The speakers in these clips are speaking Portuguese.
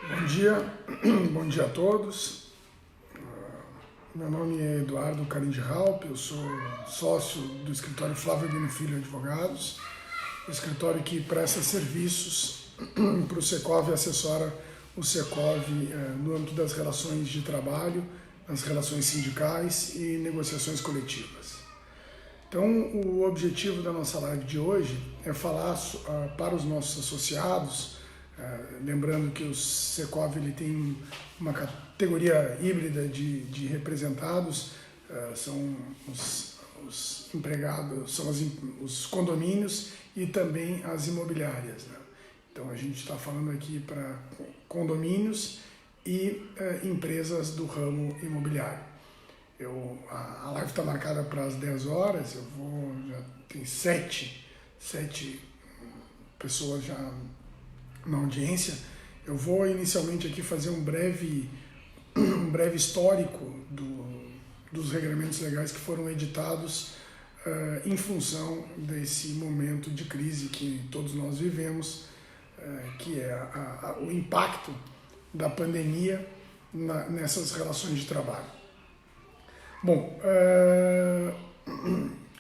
Bom dia, bom dia a todos. Meu nome é Eduardo Carim de Raup, eu sou sócio do escritório Flávio Albino Filho Advogados, um escritório que presta serviços para o Secov e assessora o Secov no âmbito das relações de trabalho, nas relações sindicais e negociações coletivas. Então, o objetivo da nossa live de hoje é falar para os nossos associados. Lembrando que o Secov ele tem uma categoria híbrida de representados, são os empregados, são os condomínios e também as imobiliárias, né? Então a gente está falando aqui para condomínios e empresas do ramo imobiliário. A live está marcada para as 10 horas, já tem sete pessoas já na audiência. Eu vou inicialmente aqui fazer um breve histórico dos regramentos legais que foram editados em função desse momento de crise que todos nós vivemos, que é o impacto da pandemia nessas relações de trabalho. Bom,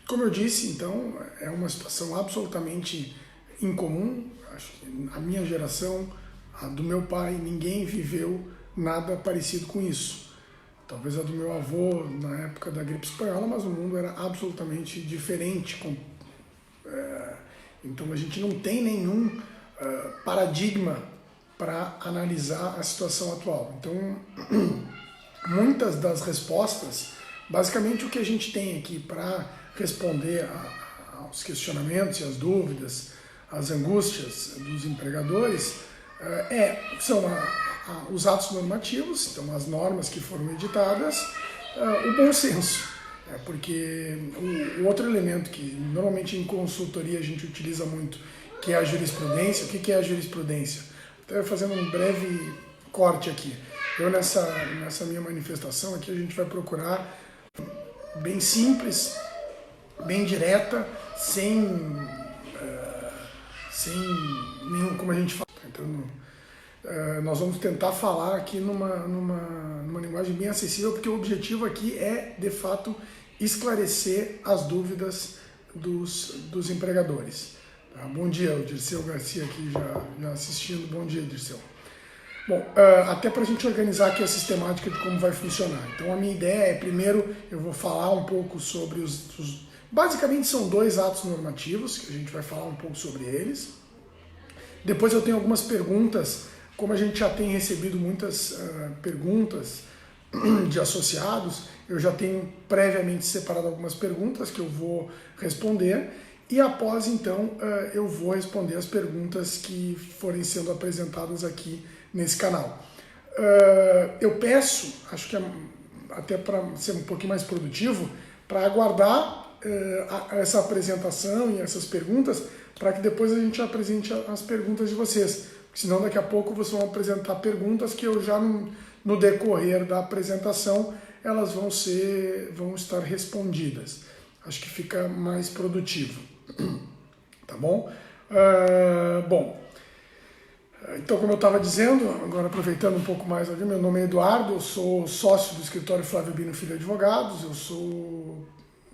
como eu disse, então, é uma situação absolutamente incomum. Acho que a minha geração, a do meu pai, ninguém viveu nada parecido com isso. Talvez a do meu avô na época da gripe espanhola, mas o mundo era absolutamente diferente. Então a gente não tem nenhum paradigma para analisar a situação atual. Então, muitas das respostas, basicamente o que a gente tem aqui para responder aos questionamentos e às dúvidas, as angústias dos empregadores, são os atos normativos, então as normas que foram editadas, o bom senso, porque o outro elemento que normalmente em consultoria a gente utiliza muito, que é a jurisprudência. O que é a jurisprudência? Estou fazendo um breve corte aqui. Eu nessa minha manifestação aqui a gente vai procurar bem simples, bem direta, sem nenhum, como a gente fala. Então, nós vamos tentar falar aqui numa linguagem bem acessível, porque o objetivo aqui é, de fato, esclarecer as dúvidas dos empregadores. Tá? Bom dia, o Dirceu Garcia aqui já assistindo. Bom dia, Dirceu. Bom, até para a gente organizar aqui a sistemática de como vai funcionar. Então, a minha ideia é, primeiro, eu vou falar um pouco sobre basicamente são 2 atos normativos, que a gente vai falar um pouco sobre eles. Depois eu tenho algumas perguntas, como a gente já tem recebido muitas perguntas de associados, eu já tenho previamente separado algumas perguntas que eu vou responder, e após então eu vou responder as perguntas que forem sendo apresentadas aqui nesse canal. Eu peço, acho que até para ser um pouquinho mais produtivo, para aguardar essa apresentação e essas perguntas, para que depois a gente apresente as perguntas de vocês. Porque senão daqui a pouco vocês vão apresentar perguntas que eu já no decorrer da apresentação elas vão estar respondidas. Acho que fica mais produtivo. Tá bom? Bom, então como eu estava dizendo, agora aproveitando um pouco mais, meu nome é Eduardo, eu sou sócio do escritório Flávio Albino Filho Advogados,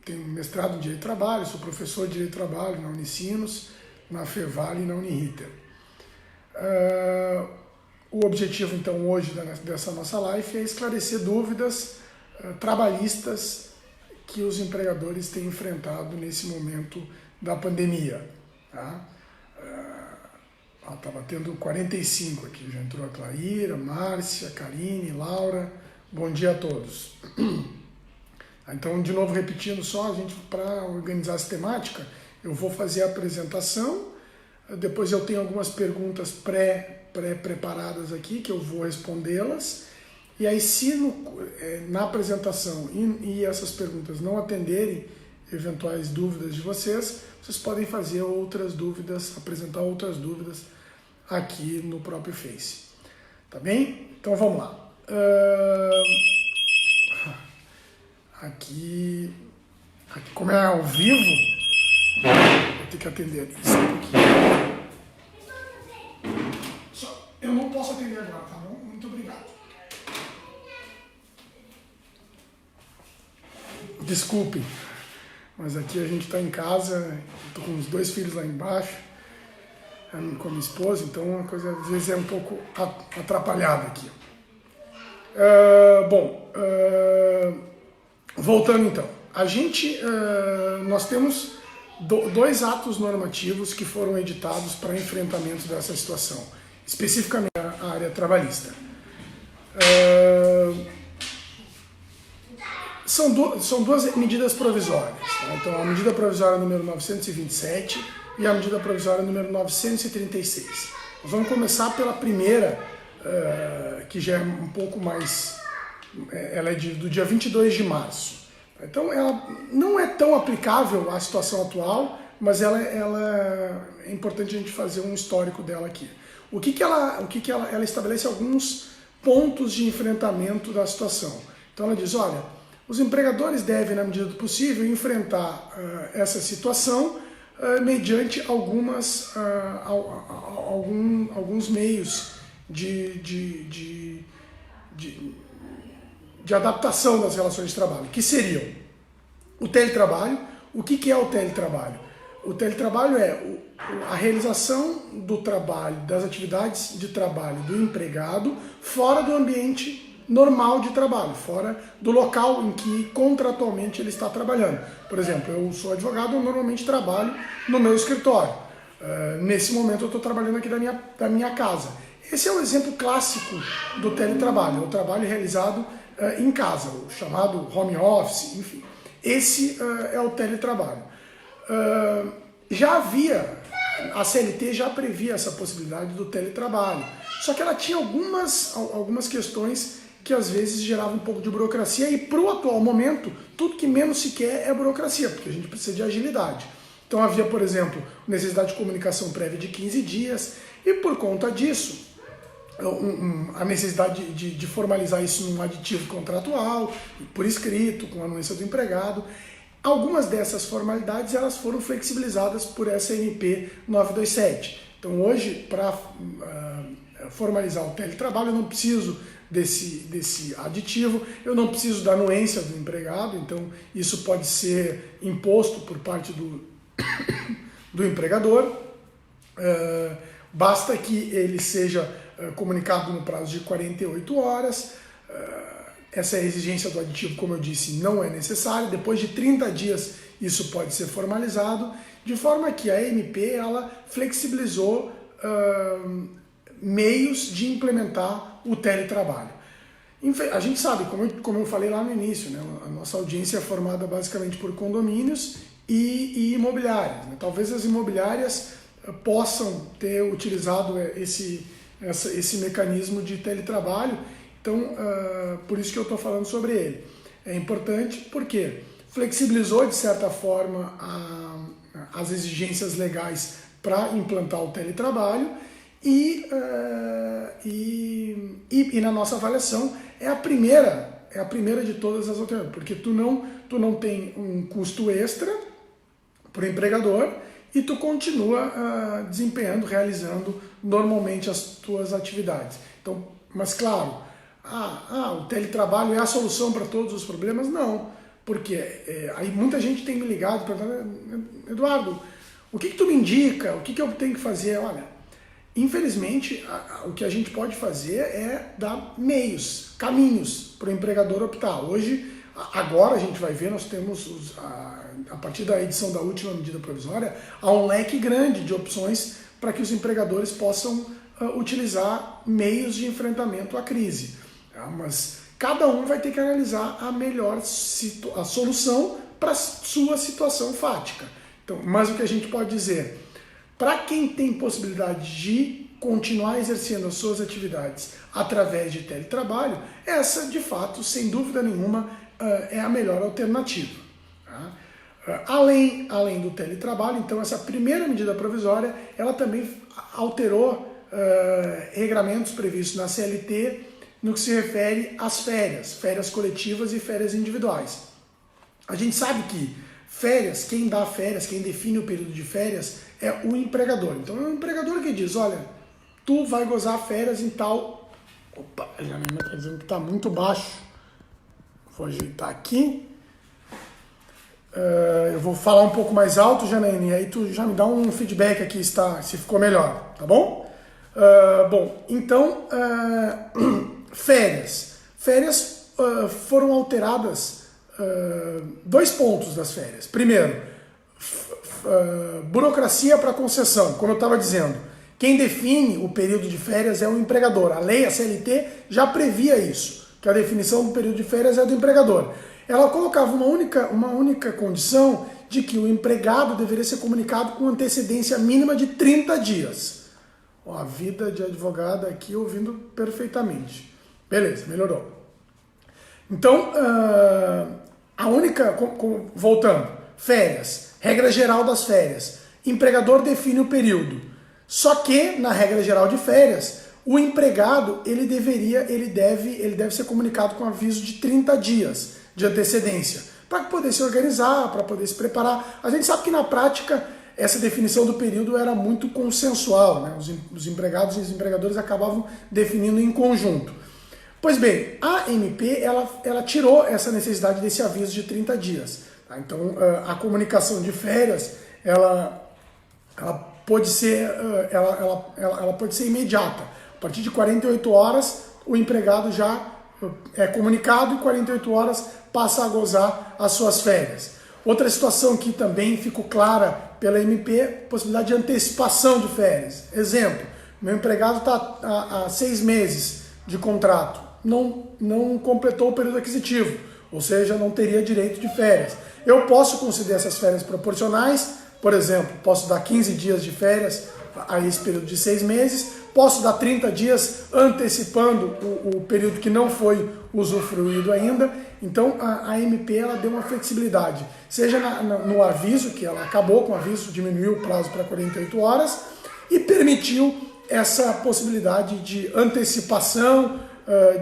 tenho mestrado em Direito do Trabalho, sou professor de Direito do Trabalho na Unicinos, na Fevale e na Uniriter. O objetivo, então, hoje dessa nossa live é esclarecer dúvidas trabalhistas que os empregadores têm enfrentado nesse momento da pandemia. Tá? Tá batendo 45 aqui, já entrou a Claíra, Márcia, Karine, Laura. Bom dia a todos. Então, de novo, repetindo só, para organizar a sistemática, eu vou fazer a apresentação, depois eu tenho algumas perguntas pré-preparadas aqui, que eu vou respondê-las, e aí se na apresentação e essas perguntas não atenderem eventuais dúvidas de vocês podem fazer outras dúvidas, apresentar outras dúvidas aqui no próprio Face. Tá bem? Então vamos lá. Aqui, como é ao vivo, vou ter que atender isso aqui. Eu não posso atender agora, tá bom? Muito obrigado. Desculpe, mas aqui a gente está em casa, estou com os 2 filhos lá embaixo, com a minha esposa, então a coisa às vezes é um pouco atrapalhada aqui. Voltando então, nós temos 2 atos normativos que foram editados para enfrentamento dessa situação, especificamente a área trabalhista. São 2 medidas provisórias, tá? Então a medida provisória número 927 e a medida provisória número 936. Nós vamos começar pela primeira, que já é um pouco mais, ela é do dia 22 de março. Então ela não é tão aplicável à situação atual, mas ela é importante a gente fazer um histórico dela aqui. Ela estabelece alguns pontos de enfrentamento da situação. Então ela diz, olha, os empregadores devem, na medida do possível, enfrentar essa situação mediante alguns meios de adaptação das relações de trabalho, que seriam o teletrabalho. O que é o teletrabalho? O teletrabalho é a realização do trabalho, das atividades de trabalho do empregado fora do ambiente normal de trabalho, fora do local em que contratualmente ele está trabalhando. Por exemplo, eu sou advogado, eu normalmente trabalho no meu escritório. Nesse momento eu estou trabalhando aqui da minha casa. Esse é o exemplo clássico do teletrabalho, o trabalho realizado em casa, o chamado home office, enfim. Esse é o teletrabalho. A CLT já previa essa possibilidade do teletrabalho, só que ela tinha algumas questões que às vezes geravam um pouco de burocracia, e para o atual momento, tudo que menos se quer é burocracia, porque a gente precisa de agilidade. Então havia, por exemplo, necessidade de comunicação prévia de 15 dias, e por conta disso, a necessidade de formalizar isso num aditivo contratual, por escrito, com a anuência do empregado. Algumas dessas formalidades elas foram flexibilizadas por essa MP 927. Então hoje, para formalizar o teletrabalho, eu não preciso desse aditivo, eu não preciso da anuência do empregado, então isso pode ser imposto por parte do empregador. Basta que ele seja comunicado no prazo de 48 horas. Essa exigência do aditivo, como eu disse, não é necessária. Depois de 30 dias isso pode ser formalizado, de forma que a MP ela flexibilizou meios de implementar o teletrabalho. A gente sabe, como eu falei lá no início, né, a nossa audiência é formada basicamente por condomínios e imobiliárias, né? Talvez as imobiliárias possam ter utilizado esse mecanismo de teletrabalho. Então, por isso que eu estou falando sobre ele. É importante porque flexibilizou, de certa forma, as exigências legais para implantar o teletrabalho e na nossa avaliação é a primeira de todas as alternativas, porque tu não tem um custo extra para o empregador e tu continua realizando normalmente as tuas atividades. Então, mas claro, o teletrabalho é a solução para todos os problemas? Não, porque aí muita gente tem me ligado perguntando, Eduardo, o que tu me indica? O que eu tenho que fazer? Olha, infelizmente, o que a gente pode fazer é dar caminhos para o empregador optar. Agora a gente vai ver, nós temos, a partir da edição da última medida provisória, há um leque grande de opções para que os empregadores possam utilizar meios de enfrentamento à crise. Mas cada um vai ter que analisar a solução para a sua situação fática. Então, mas o que a gente pode dizer, para quem tem possibilidade de continuar exercendo as suas atividades através de teletrabalho, essa, de fato, sem dúvida nenhuma, é a melhor alternativa. Tá? Além do teletrabalho, então, essa primeira medida provisória, ela também alterou regramentos previstos na CLT no que se refere às férias coletivas e férias individuais. A gente sabe que quem define o período de férias é o empregador. Então é o empregador que diz, olha, tu vai gozar férias em tal... Opa, a Janaína está dizendo que está muito baixo. Vou ajeitar aqui. Eu vou falar um pouco mais alto, Janaína, e aí tu já me dá um feedback aqui se ficou melhor, tá bom? Bom, então, férias. Férias foram alteradas, 2 pontos das férias. Primeiro, burocracia para concessão, como eu estava dizendo. Quem define o período de férias é o empregador. A lei, a CLT, já previa isso, que a definição do período de férias é do empregador. Ela colocava uma única condição de que o empregado deveria ser comunicado com antecedência mínima de 30 dias. Ó, a vida de advogada aqui ouvindo perfeitamente. Beleza, melhorou. Então, voltando, férias, regra geral das férias. Empregador define o período. Só que, na regra geral de férias, o empregado ele deve ser comunicado com aviso de 30 dias de antecedência, para poder se organizar, para poder se preparar. A gente sabe que na prática essa definição do período era muito consensual, né? Os empregados e os empregadores acabavam definindo em conjunto. Pois bem, a MP ela tirou essa necessidade desse aviso de 30 dias. Tá? Então a comunicação de férias ela pode ser imediata. A partir de 48 horas o empregado já é comunicado e 48 horas passa a gozar as suas férias. Outra situação que também ficou clara pela MP, possibilidade de antecipação de férias. Exemplo, meu empregado está há 6 meses de contrato, não completou o período aquisitivo, ou seja, não teria direito de férias. Eu posso conceder essas férias proporcionais, por exemplo, posso dar 15 dias de férias a esse período de 6 meses, posso dar 30 dias antecipando o período que não foi usufruído ainda. Então a MP ela deu uma flexibilidade, seja no aviso, que ela acabou com o aviso, diminuiu o prazo para 48 horas e permitiu essa possibilidade de antecipação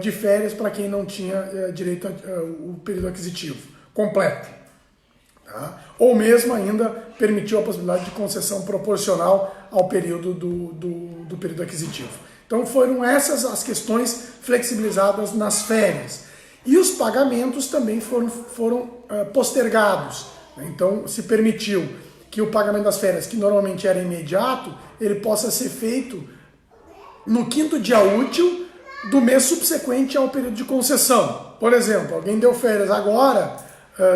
de férias para quem não tinha direito ao período aquisitivo completo. Tá? Ou mesmo ainda permitiu a possibilidade de concessão proporcional ao período do período aquisitivo. Então foram essas as questões flexibilizadas nas férias. E os pagamentos também foram postergados. Né? Então se permitiu que o pagamento das férias, que normalmente era imediato, ele possa ser feito no 5º dia útil do mês subsequente ao período de concessão. Por exemplo, alguém deu férias agora,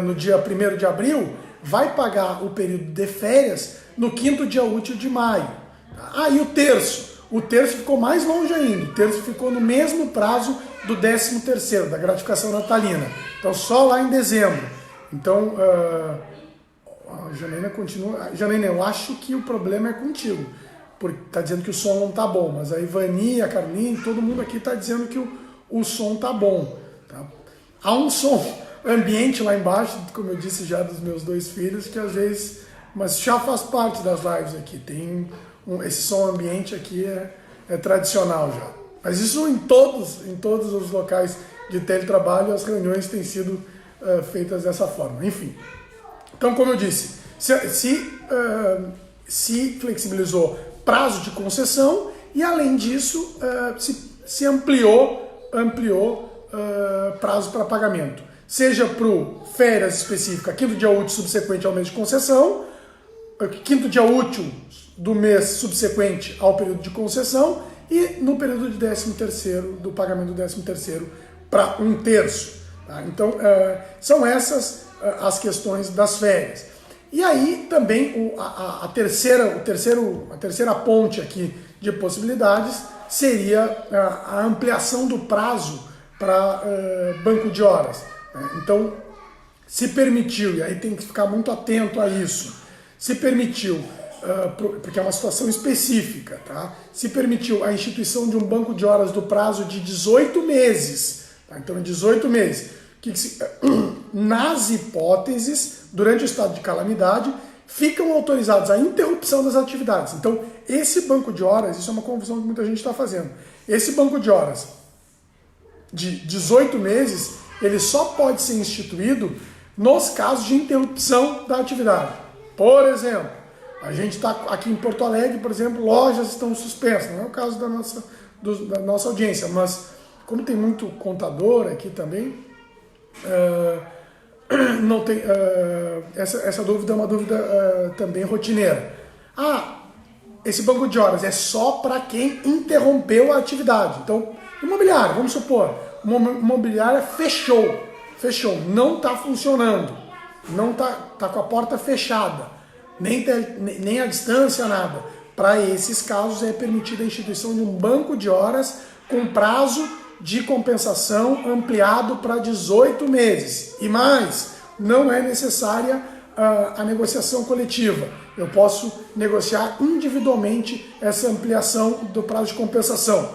no dia 1º de abril, vai pagar o período de férias no 5º dia útil de maio. E o terço? O terço ficou mais longe ainda. O terço ficou no mesmo prazo do 13º, da gratificação natalina. Então, só lá em dezembro. Então, a Janaína continua... Janaína, eu acho que o problema é contigo. Porque tá dizendo que o som não tá bom. Mas a Ivani, a Carlinhos, todo mundo aqui tá dizendo que o som tá bom. Tá? Há um som ambiente lá embaixo, como eu disse já dos meus 2 filhos, que às vezes... Mas já faz parte das lives aqui. Tem esse som ambiente aqui é tradicional já. Mas isso em todos os locais de teletrabalho, as reuniões têm sido feitas dessa forma. Enfim. Então, como eu disse, se flexibilizou prazo de concessão e, além disso, se ampliou prazo para pagamento. Seja para férias específica, 5º dia útil subsequente ao mês de concessão, 5º dia útil do mês subsequente ao período de concessão e no período de 13º, do pagamento do 13º para 1/3. Tá? Então, são essas as questões das férias. E aí também a terceira ponte aqui de possibilidades seria a ampliação do prazo para banco de horas. Então, se permitiu, e aí tem que ficar muito atento a isso, se permitiu, porque é uma situação específica, tá? Se permitiu a instituição de um banco de horas do prazo de 18 meses, tá? Então 18 meses, nas hipóteses, durante o estado de calamidade, ficam autorizados a interrupção das atividades. Então esse banco de horas, isso é uma confusão que muita gente está fazendo, esse banco de horas de 18 meses, ele só pode ser instituído nos casos de interrupção da atividade. Por exemplo, A gente está aqui em Porto Alegre, por exemplo, lojas estão suspensas, não é o caso da nossa audiência, mas como tem muito contador aqui também, não tem, essa dúvida é uma dúvida também rotineira. Esse banco de horas é só para quem interrompeu a atividade. Então, imobiliário, vamos supor, uma imobiliária fechou, não está funcionando, não tá com a porta fechada, nem a distância, nada. Para esses casos é permitida a instituição de um banco de horas com prazo de compensação ampliado para 18 meses. E mais, não é necessária a negociação coletiva. Eu posso negociar individualmente essa ampliação do prazo de compensação.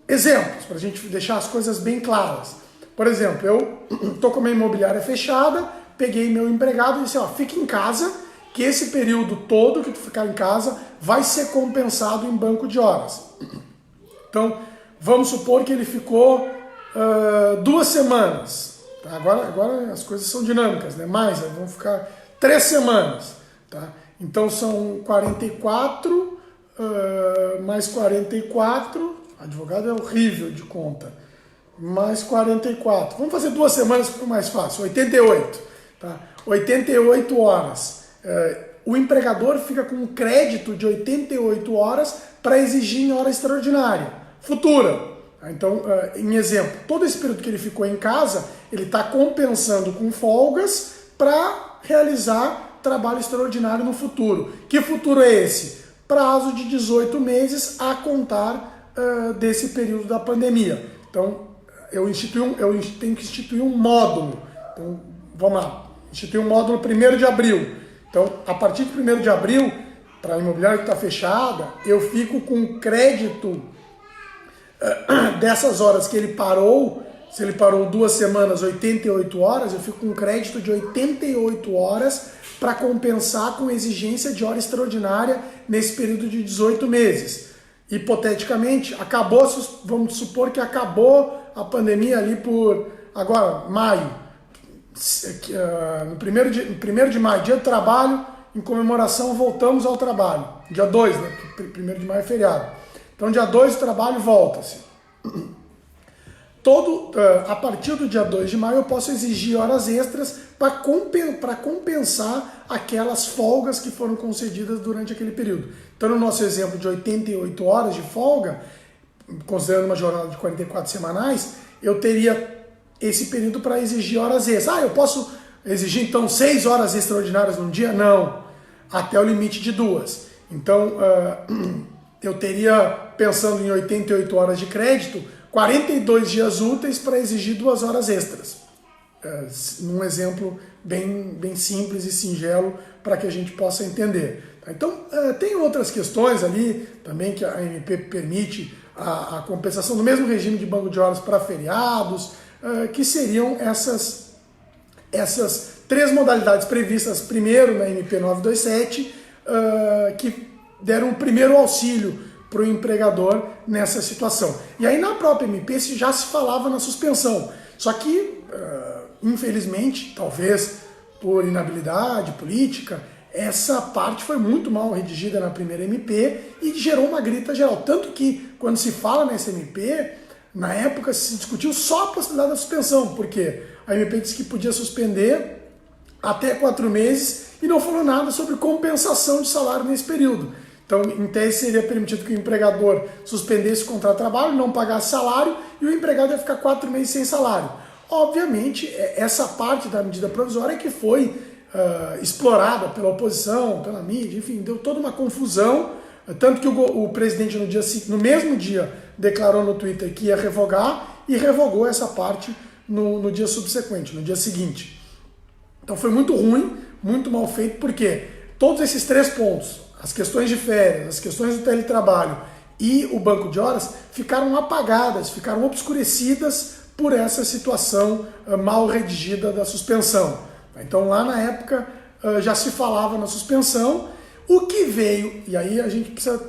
Exemplos, para a gente deixar as coisas bem claras. Por exemplo, eu estou com a minha imobiliária fechada, peguei meu empregado e disse, fique em casa, que esse período todo que tu ficar em casa vai ser compensado em banco de horas. Então, vamos supor que ele ficou 2 semanas. Tá? Agora as coisas são dinâmicas, né? Mais, vão ficar 3 semanas. Tá? Então são 44, mais 44, advogado é horrível de conta, mais 44. Vamos fazer 2 semanas que ficou mais fácil, 88. Tá? 88 horas. O empregador fica com um crédito de 88 horas para exigir em hora extraordinária, futura. Então, em exemplo, todo esse período que ele ficou em casa, ele está compensando com folgas para realizar trabalho extraordinário no futuro. Que futuro é esse? Prazo de 18 meses a contar desse período da pandemia. Então, eu tenho que instituir um módulo. Então, vamos lá. Instituir um módulo 1º de abril. Então, a partir de 1º de abril, para a imobiliária que está fechada, eu fico com crédito dessas horas que ele parou. Se ele parou 2 semanas, 88 horas, eu fico com um crédito de 88 horas para compensar com exigência de hora extraordinária nesse período de 18 meses. Hipoteticamente, vamos supor que acabou a pandemia ali por, agora, maio. No 1º de maio, dia do trabalho, em comemoração, voltamos ao trabalho. Dia 2, né? 1º de maio é feriado. Então, dia 2 o trabalho volta-se. A partir do dia 2 de maio eu posso exigir horas extras para compensar aquelas folgas que foram concedidas durante aquele período. Então, no nosso exemplo de 88 horas de folga, considerando uma jornada de 44 semanais, eu teria esse período para exigir horas extras. Eu posso exigir então 6 horas extraordinárias num dia? Não, até o limite de 2. Então, eu teria, pensando em 88 horas de crédito, 42 dias úteis para exigir 2 horas extras. Num exemplo bem simples e singelo para que a gente possa entender. Então, tem outras questões ali também que a MP permite a compensação do mesmo regime de banco de horas para feriados, que seriam essas 3 modalidades previstas primeiro na MP 927, que deram o primeiro auxílio para o empregador nessa situação. E aí na própria MP já se falava na suspensão, só que, infelizmente, talvez por inabilidade política, essa parte foi muito mal redigida na primeira MP e gerou uma grita geral. Tanto que, quando se fala nessa MP, na época se discutiu só a possibilidade da suspensão, porque a MP disse que podia suspender até 4 meses e não falou nada sobre compensação de salário nesse período. Então, em tese, seria permitido que o empregador suspendesse o contrato de trabalho, não pagasse salário e o empregado ia ficar 4 meses sem salário. Obviamente, essa parte da medida provisória que foi explorada pela oposição, pela mídia, enfim, deu toda uma confusão, tanto que o presidente no mesmo dia declarou no Twitter que ia revogar e revogou essa parte no dia subsequente, no dia seguinte. Então foi muito ruim, muito mal feito, porque todos esses 3 pontos, as questões de férias, as questões do teletrabalho e o banco de horas, ficaram apagadas, ficaram obscurecidas por essa situação mal redigida da suspensão. Então lá na época já se falava na suspensão, o que veio, e aí a gente precisa,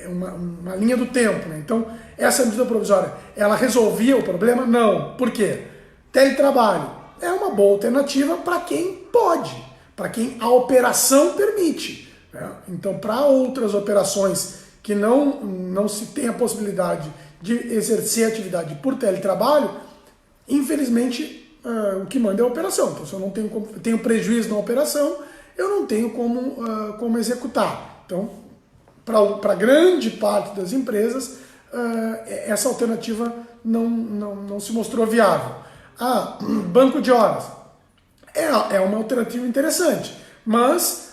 uma linha do tempo, né? Então essa medida provisória, ela resolvia o problema? Não. Por quê? Teletrabalho é uma boa alternativa para quem pode, para quem a operação permite. né? Então, para outras operações que não se tem a possibilidade de exercer atividade por teletrabalho, infelizmente, o que manda é a operação. Então, se eu não tenho prejuízo na operação, eu não tenho como executar. Então, para grande parte das empresas, essa alternativa não se mostrou viável. Banco de horas é uma alternativa interessante, mas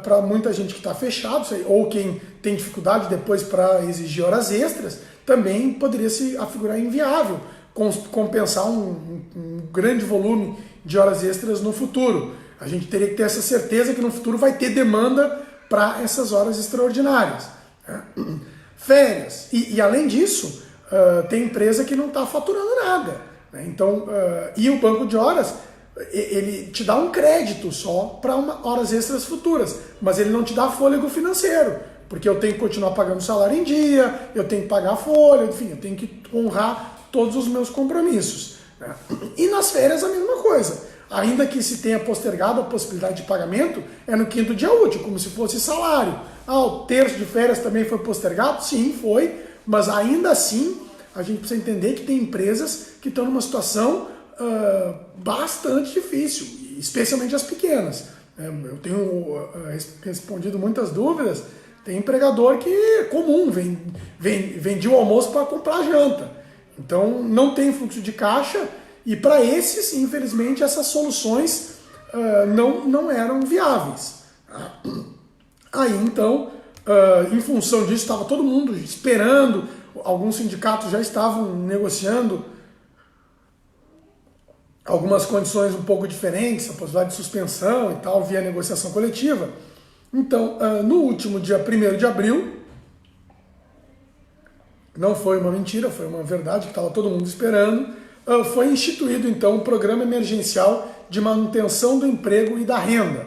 para muita gente que está fechado, ou quem tem dificuldade depois para exigir horas extras, também poderia se afigurar inviável compensar um grande volume de horas extras no futuro. A gente teria que ter essa certeza que no futuro vai ter demanda para essas horas extraordinárias. Férias. E além disso, tem empresa que não está faturando nada, né? Então, e o banco de horas, ele te dá um crédito só para horas extras futuras, mas ele não te dá fôlego financeiro, porque eu tenho que continuar pagando o salário em dia, eu tenho que pagar a folha, enfim, eu tenho que honrar todos os meus compromissos, né? E nas férias a mesma coisa. Ainda que se tenha postergado a possibilidade de pagamento, é no 5º dia útil, como se fosse salário. O terço de férias também foi postergado? Sim, foi, mas ainda assim a gente precisa entender que tem empresas que estão numa situação bastante difícil, especialmente as pequenas. Eu tenho respondido muitas dúvidas. Tem empregador que é comum, vendia o almoço para comprar a janta. Então não tem fluxo de caixa e para esses, infelizmente, essas soluções não eram viáveis. Aí então, em função disso, estava todo mundo esperando, alguns sindicatos já estavam negociando algumas condições um pouco diferentes, a possibilidade de suspensão e tal, via negociação coletiva. Então, no último dia 1º de abril, não foi uma mentira, foi uma verdade que estava todo mundo esperando, foi instituído então o Programa Emergencial de Manutenção do Emprego e da Renda.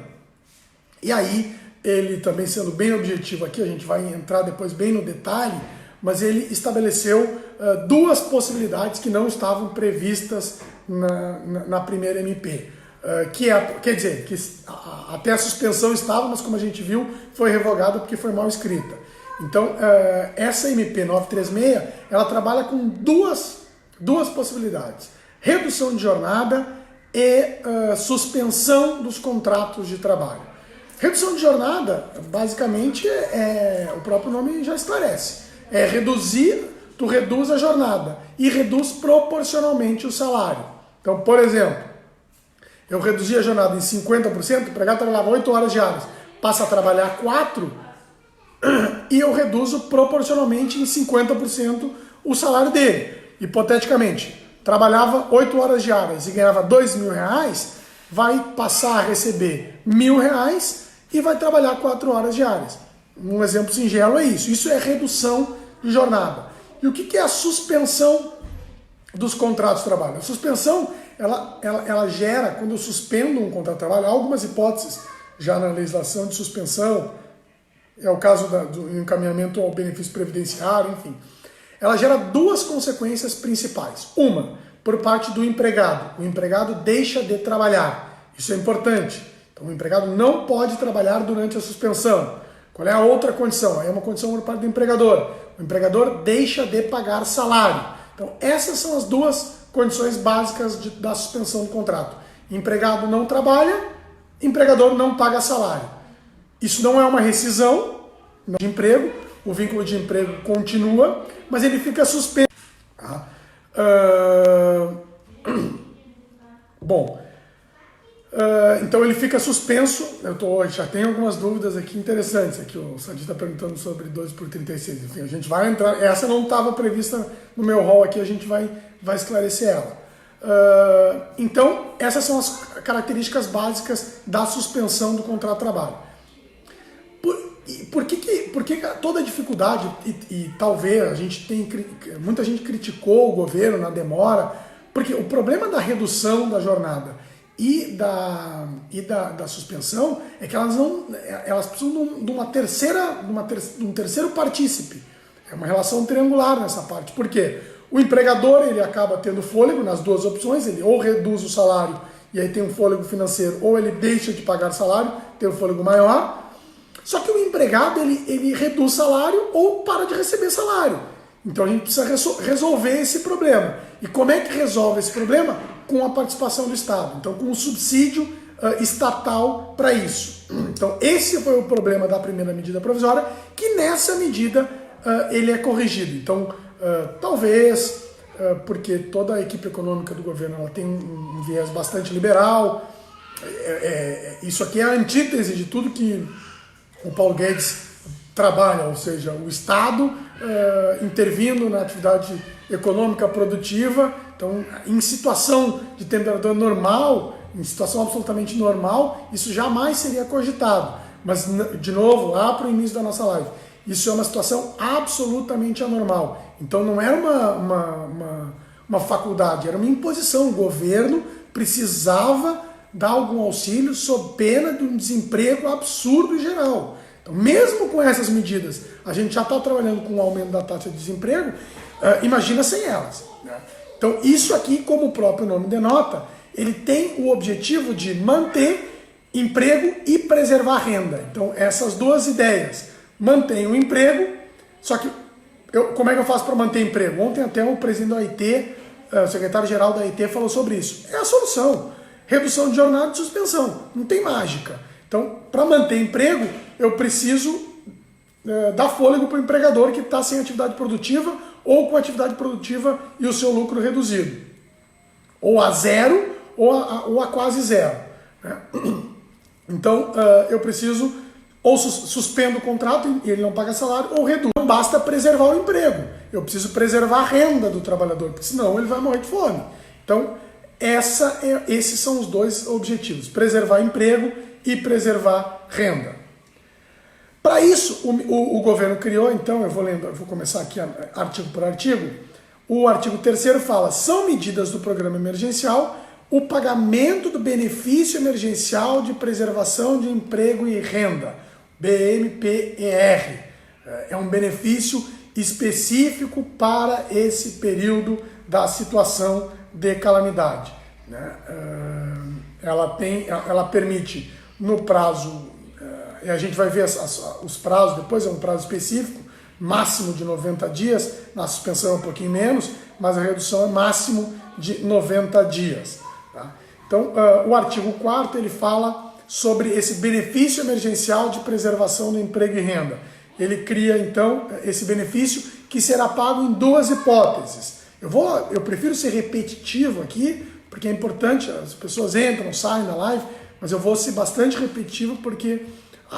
E aí, ele também sendo bem objetivo aqui, a gente vai entrar depois bem no detalhe, mas ele estabeleceu duas possibilidades que não estavam previstas na primeira MP. Quer dizer, que até a suspensão estava, mas como a gente viu, foi revogada porque foi mal escrita. Então, essa MP 936, ela trabalha com duas possibilidades: redução de jornada e suspensão dos contratos de trabalho. Redução de jornada, basicamente, o próprio nome já esclarece. É reduzir, tu reduz a jornada e reduz proporcionalmente o salário. Então, por exemplo, eu reduzi a jornada em 50%, o empregado trabalhava 8 horas diárias, passa a trabalhar 4, e eu reduzo proporcionalmente em 50% o salário dele. Hipoteticamente, trabalhava 8 horas diárias e ganhava R$2.000, vai passar a receber R$1.000 e vai trabalhar 4 horas diárias. Um exemplo singelo é isso. Isso é redução de jornada. E o que é a suspensão dos contratos de trabalho? A suspensão, ela gera, quando eu suspendo um contrato de trabalho, há algumas hipóteses já na legislação de suspensão, é o caso do encaminhamento ao benefício previdenciário, enfim. Ela gera duas consequências principais. Uma, por parte do empregado. O empregado deixa de trabalhar. Isso é importante. Então, o empregado não pode trabalhar durante a suspensão. Qual é a outra condição? Aí é uma condição por parte do empregador. O empregador deixa de pagar salário. Então, essas são as duas condições básicas da suspensão do contrato. Empregado não trabalha, empregador não paga salário. Isso não é uma rescisão de emprego, o vínculo de emprego continua, mas ele fica suspenso. Então ele fica suspenso. Já tenho algumas dúvidas aqui interessantes. Aqui o Sadi está perguntando sobre 2/36. Enfim, a gente vai entrar. Essa não estava prevista no meu rol aqui, a gente vai esclarecer ela. Então, essas são as características básicas da suspensão do contrato de trabalho. Por que toda a dificuldade, e talvez muita gente criticou o governo na demora, porque o problema da redução da jornada e da suspensão é que elas precisam de um terceiro partícipe. É uma relação triangular nessa parte. Por quê? O empregador ele acaba tendo fôlego nas duas opções, ele ou reduz o salário e aí tem um fôlego financeiro, ou ele deixa de pagar salário, tem um fôlego maior. Só que o empregado, ele reduz salário ou para de receber salário. Então a gente precisa resolver esse problema. E como é que resolve esse problema? Com a participação do Estado. Então com um subsídio estatal para isso. Então esse foi o problema da primeira medida provisória, que nessa medida ele é corrigido. Então talvez, porque toda a equipe econômica do governo ela tem um viés bastante liberal, isso aqui é a antítese de tudo que o Paulo Guedes trabalha, ou seja, o Estado intervindo na atividade econômica produtiva. Então, em situação de temperatura normal, em situação absolutamente normal, isso jamais seria cogitado. Mas, de novo, lá para o início da nossa live, isso é uma situação absolutamente anormal. Então, não era uma faculdade, era uma imposição. O governo precisava dar algum auxílio sob pena de um desemprego absurdo e geral. Então, mesmo com essas medidas, a gente já está trabalhando com o aumento da taxa de desemprego, imagina sem elas, né? Então, isso aqui, como o próprio nome denota, ele tem o objetivo de manter emprego e preservar renda. Então, essas duas ideias. Mantém o emprego, só que como é que eu faço para manter emprego? Ontem até o presidente da OIT, o secretário-geral da OIT falou sobre isso. É a solução. Redução de jornada e suspensão. Não tem mágica. Então, para manter emprego, eu preciso dar fôlego para o empregador que está sem atividade produtiva ou com atividade produtiva e o seu lucro reduzido. Ou a zero ou a quase zero, né? Então, eu preciso ou suspendo o contrato e ele não paga salário, ou reduzo. Não basta preservar o emprego. Eu preciso preservar a renda do trabalhador, porque senão ele vai morrer de fome. Então, esses são os dois objetivos: preservar emprego e preservar renda. Para isso, o governo criou, então, eu vou começar aqui artigo por artigo. O artigo 3º fala: são medidas do programa emergencial o pagamento do benefício emergencial de preservação de emprego e renda, BMPER. É um benefício específico para esse período da situação de calamidade, né? Ela permite, no prazo, e a gente vai ver os prazos depois, é um prazo específico, máximo de 90 dias, na suspensão é um pouquinho menos, mas a redução é máximo de 90 dias. Tá? Então, o artigo 4º ele fala sobre esse benefício emergencial de preservação do emprego e renda. Ele cria, então, esse benefício que será pago em duas hipóteses. Eu prefiro ser repetitivo aqui, porque é importante, as pessoas entram, saem da live, mas eu vou ser bastante repetitivo porque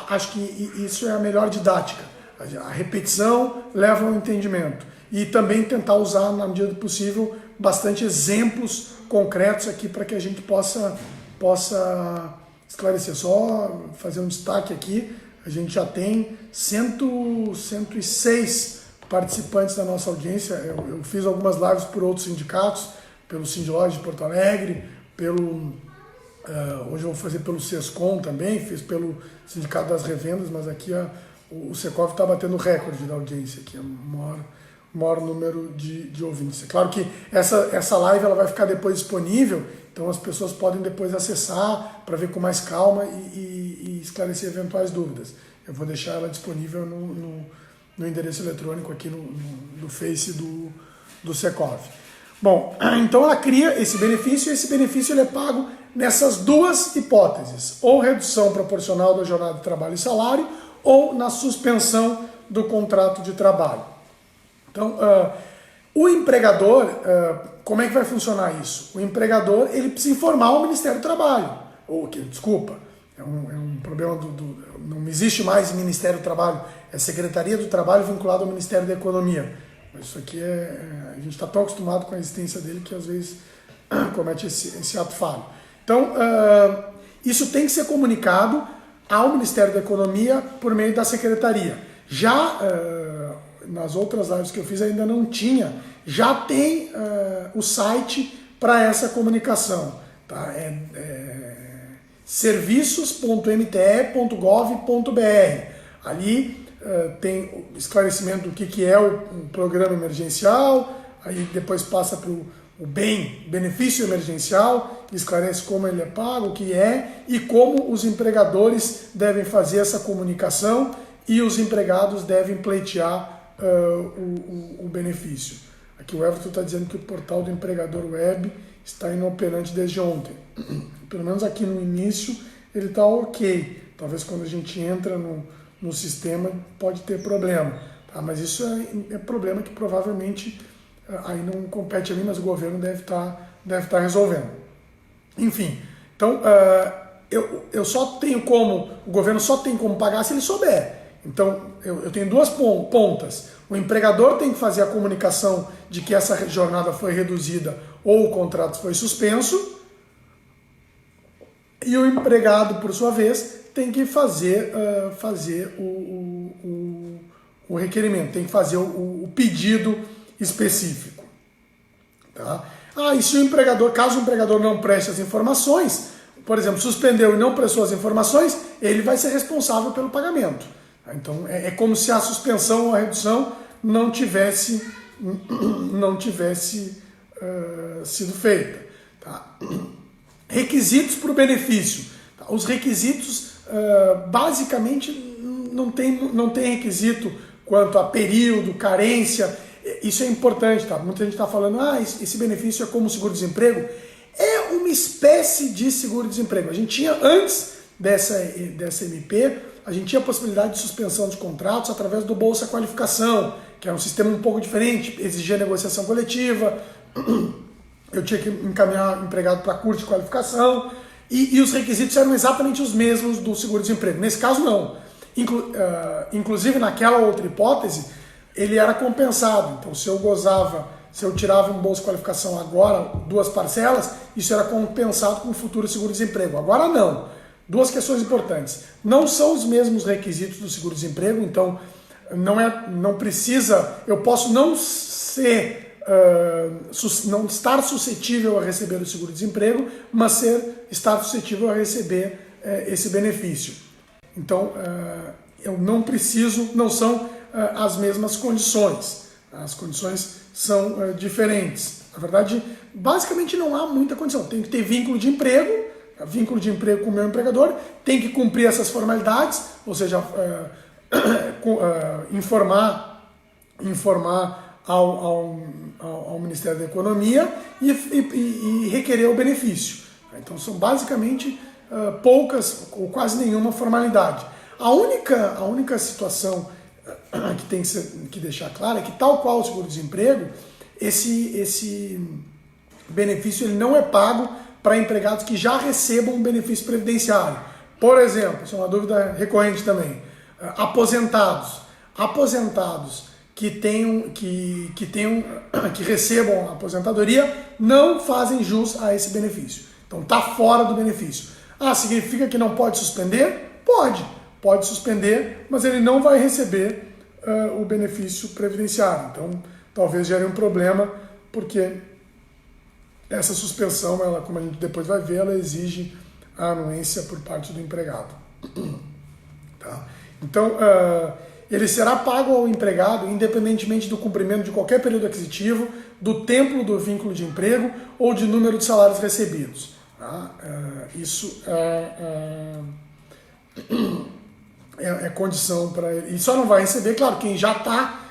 acho que isso é a melhor didática. A repetição leva ao entendimento. E também tentar usar, na medida do possível, bastante exemplos concretos aqui para que a gente possa esclarecer. Só fazer um destaque aqui, a gente já tem 106 participantes da nossa audiência. Eu fiz algumas lives por outros sindicatos, pelo Sindloja de Porto Alegre, hoje eu vou fazer pelo Sescom também, fiz pelo Sindicato das Revendas, mas aqui o Secov está batendo recorde da audiência aqui, é o maior número de ouvintes. É claro que essa live ela vai ficar depois disponível, então as pessoas podem depois acessar para ver com mais calma e esclarecer eventuais dúvidas. Eu vou deixar ela disponível no endereço eletrônico aqui no Face do Secov. Bom, então ela cria esse benefício, e esse benefício ele é pago nessas duas hipóteses: ou redução proporcional da jornada de trabalho e salário, ou na suspensão do contrato de trabalho. Então, o empregador, como é que vai funcionar isso? O empregador ele precisa informar o Ministério do Trabalho. É um problema não existe mais Ministério do Trabalho, é Secretaria do Trabalho vinculado ao Ministério da Economia. Mas isso aqui a gente está tão acostumado com a existência dele que às vezes comete esse ato falho. Então, isso tem que ser comunicado ao Ministério da Economia por meio da Secretaria. Já nas outras lives que eu fiz ainda não tinha, já tem o site para essa comunicação. Tá? serviços.mte.gov.br. Ali tem o esclarecimento do que é o programa emergencial, aí depois passa para o benefício emergencial, esclarece como ele é pago, o que é e como os empregadores devem fazer essa comunicação e os empregados devem pleitear o benefício. Aqui o Everton está dizendo que o portal do empregador web está inoperante desde ontem. Pelo menos aqui no início ele está ok. Talvez quando a gente entra no sistema pode ter problema. Tá? Mas isso é problema que provavelmente aí não compete a mim, mas o governo deve estar resolvendo. Enfim, então eu só tenho como, o governo só tem como pagar se ele souber. Então eu tenho duas pontas. O empregador tem que fazer a comunicação de que essa jornada foi reduzida ou o contrato foi suspenso. E o empregado, por sua vez, tem que fazer o requerimento, tem que fazer o pedido específico. Tá? E se o empregador, caso o empregador não preste as informações, por exemplo, suspendeu e não prestou as informações, ele vai ser responsável pelo pagamento. Tá? Então é como se a suspensão ou a redução não tivesse sido feita. Tá? Requisitos para o benefício. Tá? Os requisitos, basicamente, não tem requisito quanto a período, carência. Isso é importante, tá? Muita gente está falando, esse benefício é como seguro-desemprego. É uma espécie de seguro-desemprego. A gente tinha, antes dessa MP, a gente tinha a possibilidade de suspensão de contratos através do Bolsa Qualificação, que é um sistema um pouco diferente, exigia negociação coletiva, eu tinha que encaminhar o empregado para curso de qualificação, e os requisitos eram exatamente os mesmos do seguro-desemprego. Nesse caso, não. Inclusive, naquela outra hipótese, ele era compensado. Então, se eu tirava um Bolsa Qualificação agora, 2 parcelas, isso era compensado com o futuro seguro-desemprego. Agora, não. 2 questões importantes. Não são os mesmos requisitos do seguro-desemprego, então não precisa, eu posso não estar suscetível a receber o seguro-desemprego, mas estar suscetível a receber esse benefício. Então, eu não preciso, não são as mesmas condições. As condições são diferentes. Na verdade, basicamente não há muita condição. Tem que ter vínculo de emprego com o meu empregador, tem que cumprir essas formalidades, ou seja, informar ao Ministério da Economia e requerer o benefício. Então são basicamente poucas ou quase nenhuma formalidade. A única situação que tem que deixar clara é que, tal qual o seguro-desemprego, esse benefício ele não é pago para empregados que já recebam um benefício previdenciário. Por exemplo, isso é uma dúvida recorrente também, aposentados que recebam a aposentadoria não fazem jus a esse benefício. Então está fora do benefício. Significa que não pode suspender? Pode suspender, mas ele não vai receber o benefício previdenciário. Então talvez gere um problema, porque essa suspensão, ela, como a gente depois vai ver, ela exige a anuência por parte do empregado. Tá? Então, ele será pago ao empregado independentemente do cumprimento de qualquer período aquisitivo, do tempo do vínculo de emprego ou de número de salários recebidos. Tá? Isso é condição para ele. E só não vai receber, claro, quem já está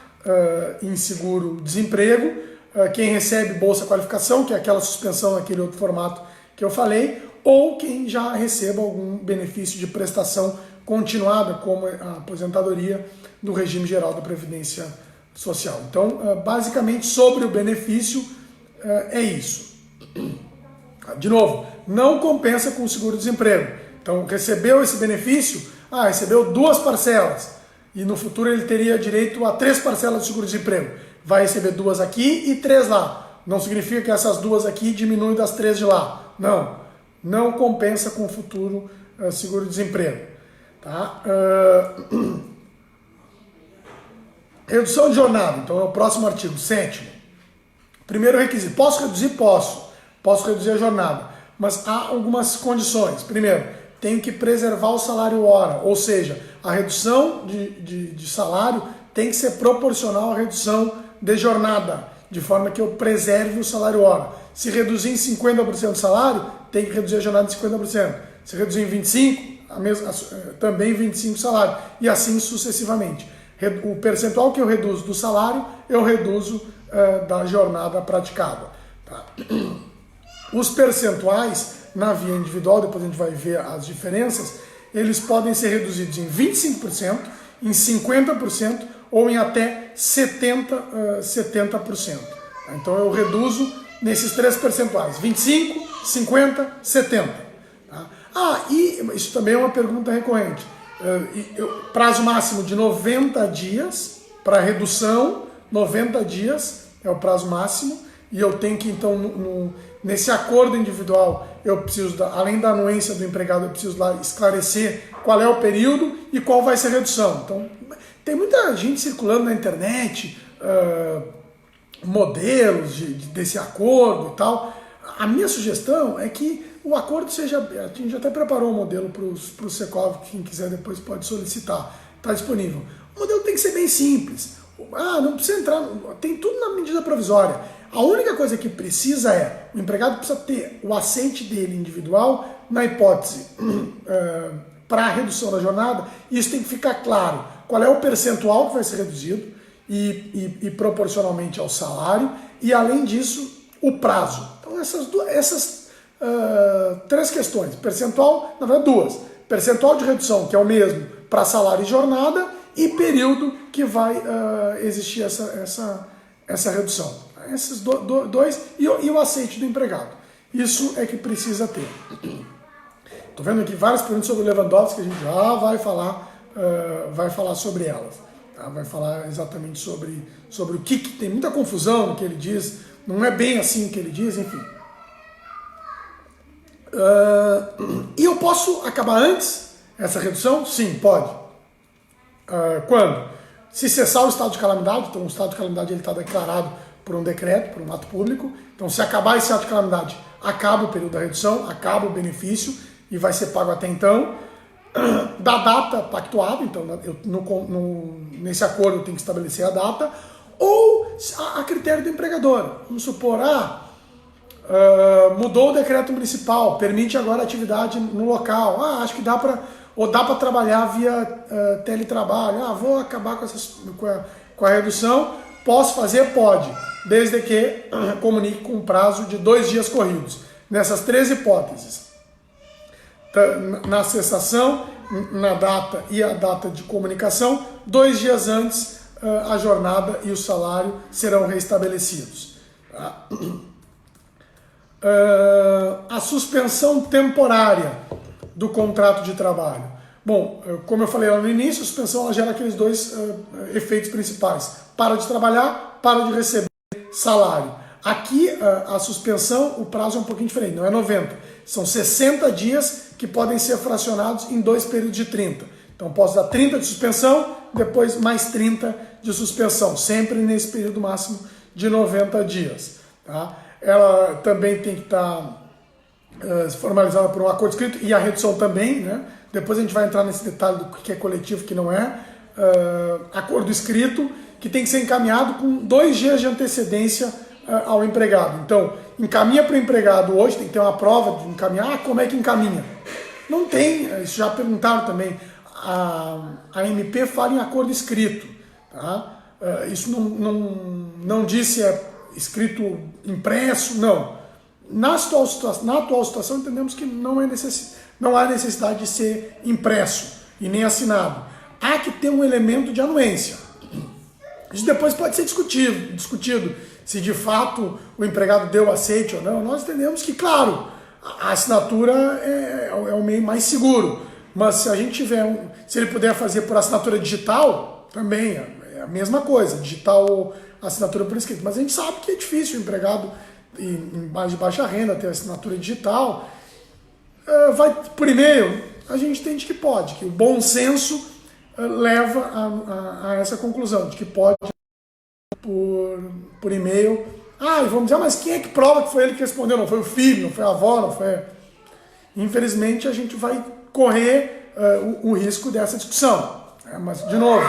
em seguro-desemprego, quem recebe Bolsa Qualificação, que é aquela suspensão naquele outro formato que eu falei, ou quem já receba algum benefício de prestação continuada, como a aposentadoria do regime geral da Previdência Social. Então, basicamente, sobre o benefício, é isso. De novo, não compensa com o seguro-desemprego. Então, recebeu esse benefício, recebeu 2 parcelas, e no futuro ele teria direito a 3 parcelas de seguro-desemprego. Vai receber 2 aqui e 3 lá. Não significa que essas 2 aqui diminuem das 3 de lá. Não compensa com o futuro seguro-desemprego. Tá? Redução de jornada. Então é o próximo artigo, 7º. Primeiro requisito. Posso reduzir? Posso reduzir a jornada. Mas há algumas condições. Primeiro, tenho que preservar o salário hora. Ou seja, a redução de salário tem que ser proporcional à redução de jornada. de forma que eu preserve o salário hora. Se reduzir em 50% o salário, tem que reduzir a jornada em 50%. Se reduzir em 25%, também 25% o salário. E assim sucessivamente. O percentual que eu reduzo do salário, eu reduzo da jornada praticada. Tá? Os percentuais na via individual, depois a gente vai ver as diferenças, eles podem ser reduzidos em 25%, em 50% ou em até 70%. Então eu reduzo nesses três percentuais, 25%, 50%, 70%. Tá? E isso também é uma pergunta recorrente. Prazo máximo de 90 dias para redução, 90 dias é o prazo máximo, e eu tenho que, então, nesse acordo individual, eu preciso, além da anuência do empregado, eu preciso lá esclarecer qual é o período e qual vai ser a redução. Então, tem muita gente circulando na internet, modelos desse acordo e tal. A minha sugestão é que o acordo seja... A gente até preparou um modelo para o Secov, quem quiser depois pode solicitar, está disponível. O modelo tem que ser bem simples. Não precisa entrar... Tem tudo na medida provisória. A única coisa que precisa o empregado precisa ter o aceite dele individual na hipótese para a redução da jornada. Isso tem que ficar claro. Qual é o percentual que vai ser reduzido e proporcionalmente ao salário. E, além disso, o prazo. Então, essas três questões. Percentual, na verdade, duas. Percentual de redução, que é o mesmo para salário e jornada, e período que vai existir essa redução. Esses dois e o aceite do empregado. Isso é que precisa ter. Estou vendo aqui várias perguntas sobre o Lewandowski, que a gente já vai falar sobre elas. Tá? Vai falar exatamente sobre o que tem muita confusão no que ele diz, não é bem assim que ele diz, enfim. E eu posso acabar antes essa redução? Sim, pode. Quando? Se cessar o estado de calamidade, então o estado de calamidade está declarado por um decreto, por um ato público. Então, se acabar esse ato de calamidade, acaba o período da redução, acaba o benefício e vai ser pago até então. Da data pactuada, então nesse acordo eu tenho que estabelecer a data, ou a critério do empregador. Vamos supor, mudou o decreto municipal, permite agora atividade no local. Acho que dá para trabalhar via teletrabalho. Vou acabar com a redução. Posso fazer? Pode, desde que comunique com um prazo de 2 dias corridos. Nessas 3 hipóteses, na cessação, na data e a data de comunicação, 2 dias antes a jornada e o salário serão restabelecidos. Tá? A suspensão temporária do contrato de trabalho. Bom, como eu falei lá no início, a suspensão ela gera aqueles 2 efeitos principais. Para de trabalhar, para de receber salário. Aqui, a suspensão, o prazo é um pouquinho diferente, não é 90. São 60 dias que podem ser fracionados em 2 períodos de 30. Então, posso dar 30 de suspensão, depois mais 30 de suspensão, sempre nesse período máximo de 90 dias. Tá? Ela também tem que estar formalizada por um acordo escrito, e a redução também, né? Depois a gente vai entrar nesse detalhe do que é coletivo e o que não é. Acordo escrito, que tem que ser encaminhado com 2 dias de antecedência ao empregado. Então, encaminha para o empregado hoje, tem que ter uma prova de encaminhar. Como é que encaminha? Não tem, isso já perguntaram também. A MP fala em acordo escrito. Tá? Isso não diz se é escrito impresso, não. Na atual situação, entendemos que não há necessidade de ser impresso e nem assinado. Há que ter um elemento de anuência. Isso depois pode ser discutido se de fato o empregado deu aceite ou não. Nós entendemos que, claro, a assinatura é o meio mais seguro, mas se a gente tiver se ele puder fazer por assinatura digital, também é a mesma coisa, digital assinatura por escrito. Mas a gente sabe que é difícil o empregado em baixa renda ter assinatura digital. Vai por e-mail, a gente entende que pode, que o bom senso leva a essa conclusão, de que pode por e-mail. E vamos dizer, mas quem é que prova que foi ele que respondeu? Não foi o filho, não foi a avó, não foi... Infelizmente, a gente vai correr o risco dessa discussão. Mas, de novo,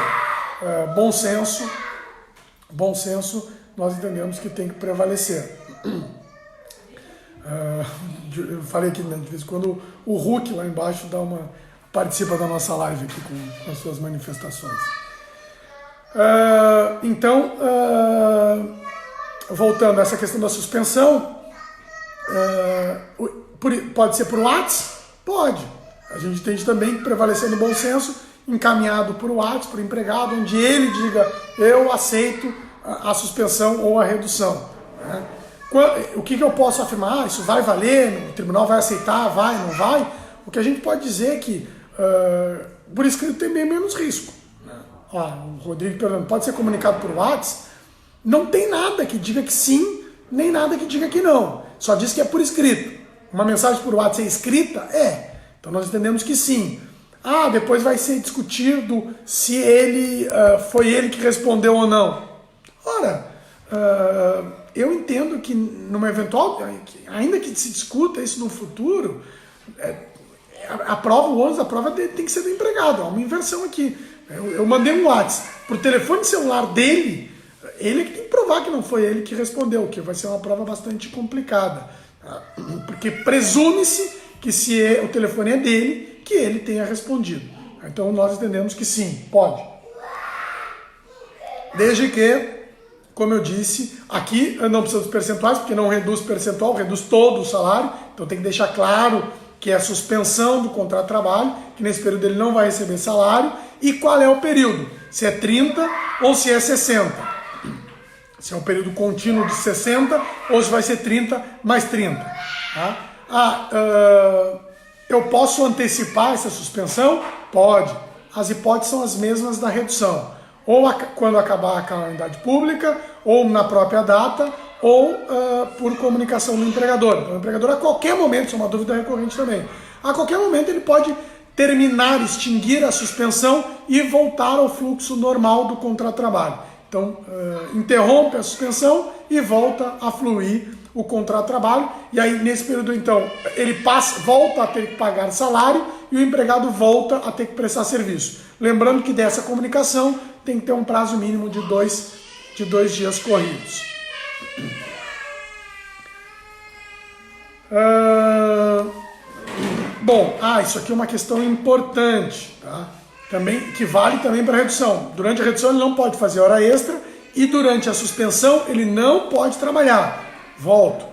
bom senso nós entendemos que tem que prevalecer. Eu falei aqui, né, de vez em quando o Hulk lá embaixo participa da nossa live aqui com as suas manifestações. Então, voltando a essa questão da suspensão, pode ser por WhatsApp? Pode. A gente entende também que prevalecer no bom senso, encaminhado por WhatsApp, por empregado, onde ele diga, eu aceito a suspensão ou a redução. Né? O que eu posso afirmar? Isso vai valer? O tribunal vai aceitar? Vai? Não vai? O que a gente pode dizer é que por escrito tem bem menos risco. Né? O Rodrigo perguntando, pode ser comunicado por WhatsApp? Não tem nada que diga que sim, nem nada que diga que não. Só diz que é por escrito. Uma mensagem por WhatsApp é escrita? É. Então nós entendemos que sim. Depois vai ser discutido se foi ele que respondeu ou não. Ora, eu entendo que numa eventual, ainda que se discuta isso no futuro, o ônus da prova tem que ser do empregado. Há uma inversão aqui. Eu mandei um WhatsApp pro telefone celular dele, ele é que tem que provar que não foi ele que respondeu, que vai ser uma prova bastante complicada. Porque presume-se que se o telefone é dele, que ele tenha respondido. Então nós entendemos que sim, pode. Desde que, como eu disse, aqui não precisa dos percentuais, porque não reduz percentual, reduz todo o salário. Então tem que deixar claro que é a suspensão do contrato de trabalho, que nesse período ele não vai receber salário. E qual é o período? Se é 30 ou se é 60. Se é um período contínuo de 60 ou se vai ser 30 mais 30. Tá? Eu posso antecipar essa suspensão? Pode. As hipóteses são as mesmas da redução. Ou quando acabar a calamidade pública, ou na própria data, ou por comunicação do empregador. Então, o empregador, a qualquer momento, isso é uma dúvida recorrente também, a qualquer momento ele pode terminar, extinguir a suspensão e voltar ao fluxo normal do contrato de trabalho. Então, interrompe a suspensão e volta a fluir o contrato de trabalho. E aí, nesse período, então, ele volta a ter que pagar salário e o empregado volta a ter que prestar serviço. Lembrando que dessa comunicação tem que ter um prazo mínimo de dois dias corridos. Isso aqui é uma questão importante, tá? Que vale também para a redução. Durante a redução ele não pode fazer hora extra e durante a suspensão ele não pode trabalhar. Volto.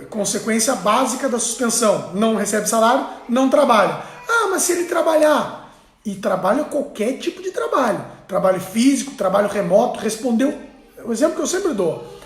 Consequência básica da suspensão. Não recebe salário, não trabalha. Mas se ele trabalhar, e trabalha qualquer tipo de trabalho, trabalho físico, trabalho remoto, respondeu, o exemplo que eu sempre dou,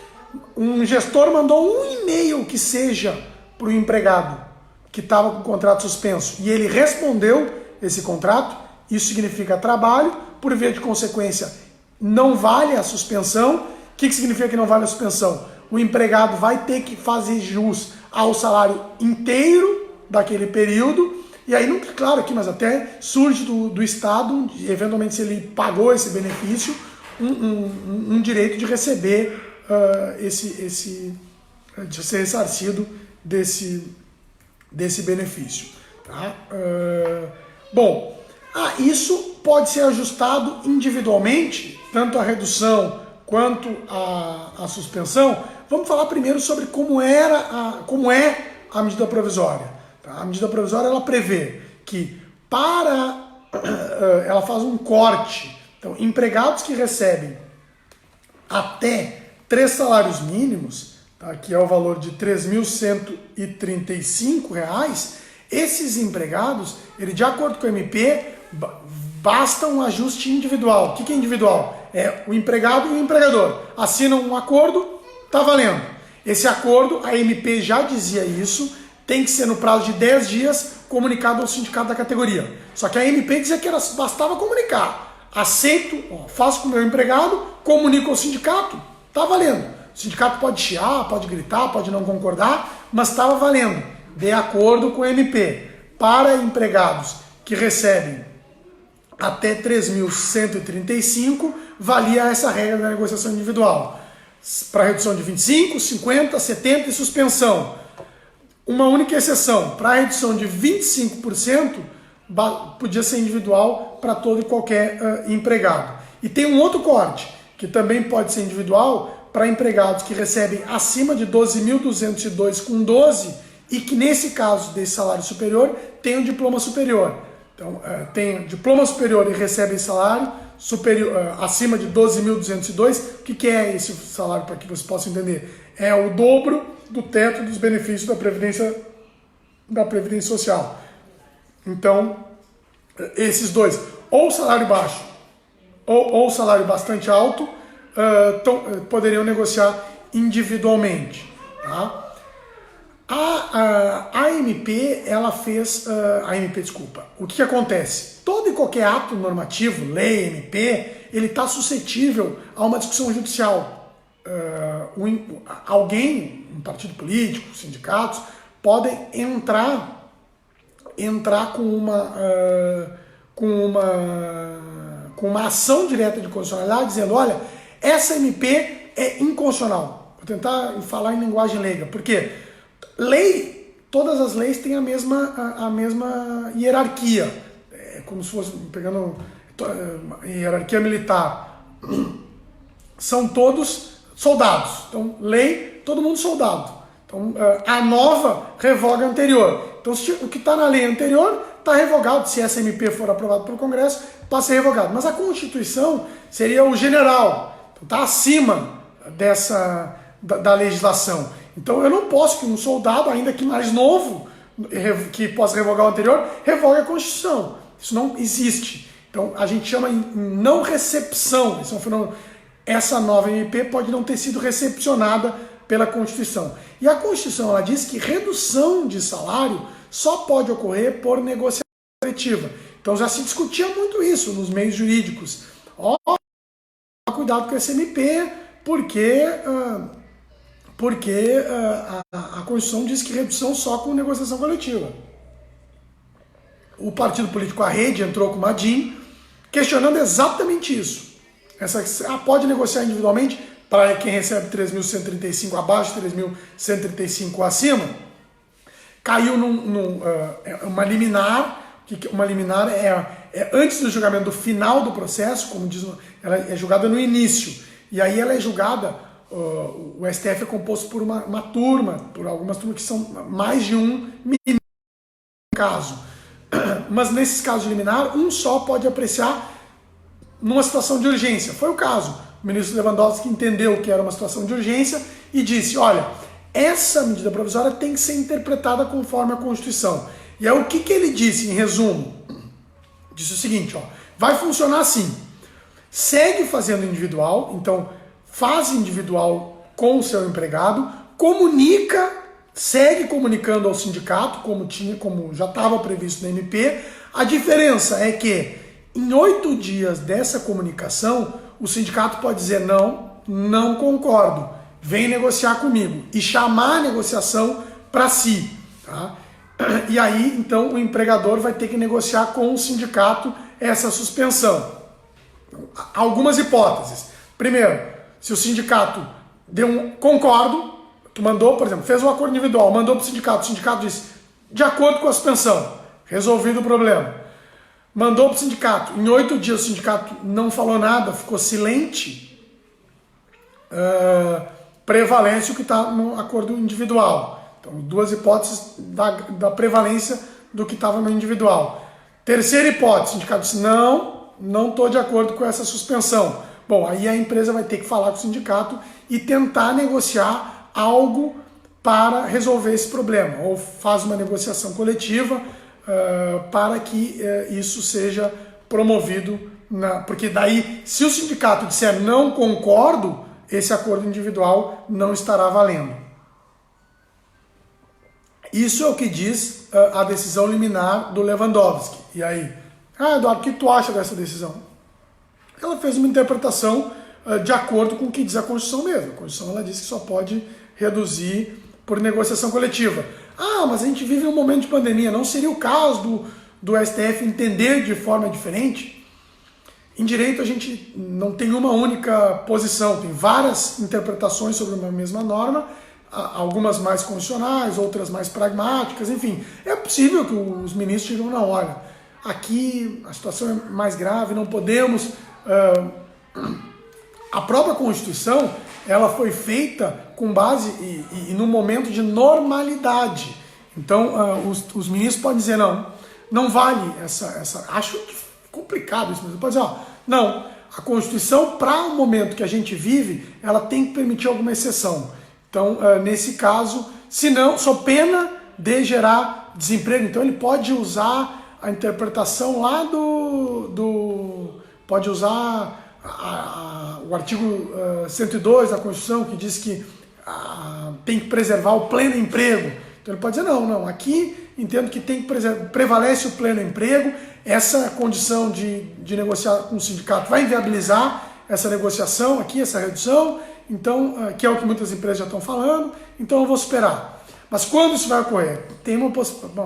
um gestor mandou um e-mail que seja para o empregado que estava com o contrato suspenso e ele respondeu esse contrato, isso significa trabalho, por via de consequência não vale a suspensão. O que significa que não vale a suspensão? O empregado vai ter que fazer jus ao salário inteiro daquele período. E aí, não é claro aqui, mas até surge do Estado, eventualmente se ele pagou esse benefício, um direito de receber de ser ressarcido desse benefício. Tá? Isso pode ser ajustado individualmente, tanto a redução quanto a suspensão. Vamos falar primeiro sobre como é a medida provisória. Tá? A medida provisória ela prevê que ela faz um corte. Então, empregados que recebem até 3 salários mínimos, tá? Que é o valor de R$ 3.135, esses empregados, de acordo com o MP, basta um ajuste individual. O que é individual? É o empregado e o empregador assinam um acordo, está valendo. Esse acordo, a MP já dizia isso, tem que ser no prazo de 10 dias comunicado ao sindicato da categoria. Só que a MP dizia que bastava comunicar. Aceito, faço com o meu empregado, comunico ao sindicato, está valendo. O sindicato pode chiar, pode gritar, pode não concordar, mas estava valendo, de acordo com a MP. Para empregados que recebem até 3.135, valia essa regra da negociação individual. Para redução de 25%, 50%, 70% e suspensão. Uma única exceção, para a redução de 25%, podia ser individual para todo e qualquer empregado. E tem um outro corte, que também pode ser individual para empregados que recebem acima de 12.202 com 12 e que nesse caso desse salário superior tem um diploma superior. Então, tem diploma superior e recebem salário superior, acima de 12.202. O que é esse salário, para que vocês possam entender? É o dobro do teto dos benefícios da Previdência Social. Então, esses dois, ou salário baixo ou salário bastante alto, poderiam negociar individualmente. Tá? A AMP, ela fez... desculpa. O que acontece? Todo e qualquer ato normativo, lei, MP, ele está suscetível a uma discussão judicial. Alguém, um partido político, sindicatos, podem entrar com uma ação direta de constitucionalidade dizendo, olha, essa MP é inconstitucional. Vou tentar falar em linguagem leiga. Por quê? Todas as leis têm a mesma hierarquia. É como se fosse, pegando hierarquia militar. São todos soldados. Então, lei, todo mundo soldado. Então, a nova revoga a anterior. Então, o que está na lei anterior está revogado. Se essa MP for aprovada pelo Congresso, passa a ser revogado. Mas a Constituição seria o general. Então, está acima da legislação. Então, eu não posso que um soldado, ainda que mais novo, que possa revogar o anterior, revogue a Constituição. Isso não existe. Então, a gente chama em não recepção. Esse é um fenômeno. Essa nova MP pode não ter sido recepcionada pela Constituição. E a Constituição, ela diz que redução de salário só pode ocorrer por negociação coletiva. Então já se discutia muito isso nos meios jurídicos. Cuidado com esse MP, porque a Constituição diz que redução só com negociação coletiva. O partido político A Rede entrou com uma DIN questionando exatamente isso. Pode negociar individualmente para quem recebe 3.135 abaixo, 3.135 acima. Caiu uma liminar. Uma liminar é antes do julgamento do final do processo, como diz, ela é julgada no início. E aí ela é julgada, o STF é composto por uma turma, por algumas turmas que são mais de um caso. Mas nesses casos de liminar, um só pode apreciar numa situação de urgência. Foi o caso. O ministro Lewandowski entendeu que era uma situação de urgência e disse, olha, essa medida provisória tem que ser interpretada conforme a Constituição. E aí o que ele disse, em resumo? Disse o seguinte, vai funcionar assim, segue fazendo individual, então faz individual com o seu empregado, segue comunicando ao sindicato, como já estava previsto na MP. A diferença é que em 8 dias dessa comunicação, o sindicato pode dizer não concordo, vem negociar comigo e chamar a negociação para si. Tá? E aí, então, o empregador vai ter que negociar com o sindicato essa suspensão. Algumas hipóteses. Primeiro, se o sindicato deu um concordo, tu mandou, por exemplo, fez um acordo individual, mandou para o sindicato disse, de acordo com a suspensão, resolvido o problema. Mandou para o sindicato, em 8 dias o sindicato não falou nada, ficou silente, prevalece o que está no acordo individual. Então, 2 hipóteses da prevalência do que estava no individual. Terceira hipótese, o sindicato disse, não estou de acordo com essa suspensão. Bom, aí a empresa vai ter que falar com o sindicato e tentar negociar algo para resolver esse problema. Ou faz uma negociação coletiva para que isso seja promovido. Porque daí, se o sindicato disser não concordo, esse acordo individual não estará valendo. Isso é o que diz a decisão liminar do Lewandowski. E aí, Eduardo, o que tu acha dessa decisão? Ela fez uma interpretação de acordo com o que diz a Constituição mesmo. A Constituição ela diz que só pode reduzir por negociação coletiva. Mas a gente vive um momento de pandemia. Não seria o caso do STF entender de forma diferente? Em direito a gente não tem uma única posição, tem várias interpretações sobre uma mesma norma, algumas mais constitucionais, outras mais pragmáticas, enfim. É possível que os ministros digam, não, olha, aqui a situação é mais grave, não podemos a própria Constituição, ela foi feita com base e num momento de normalidade. Então, os ministros podem dizer, não vale essa... Acho complicado isso, mas pode dizer, não, a Constituição, para o momento que a gente vive, ela tem que permitir alguma exceção. Então, nesse caso, se não, só pena de gerar desemprego. Então, ele pode usar a interpretação lá pode usar o artigo 102 da Constituição, que diz que tem que preservar o pleno emprego. Então ele pode dizer, não, aqui entendo que tem que prevalece o pleno emprego, essa condição de negociar com o sindicato vai inviabilizar essa negociação aqui, essa redução, então, que é o que muitas empresas já estão falando, então eu vou esperar. Mas quando isso vai ocorrer? Tem uma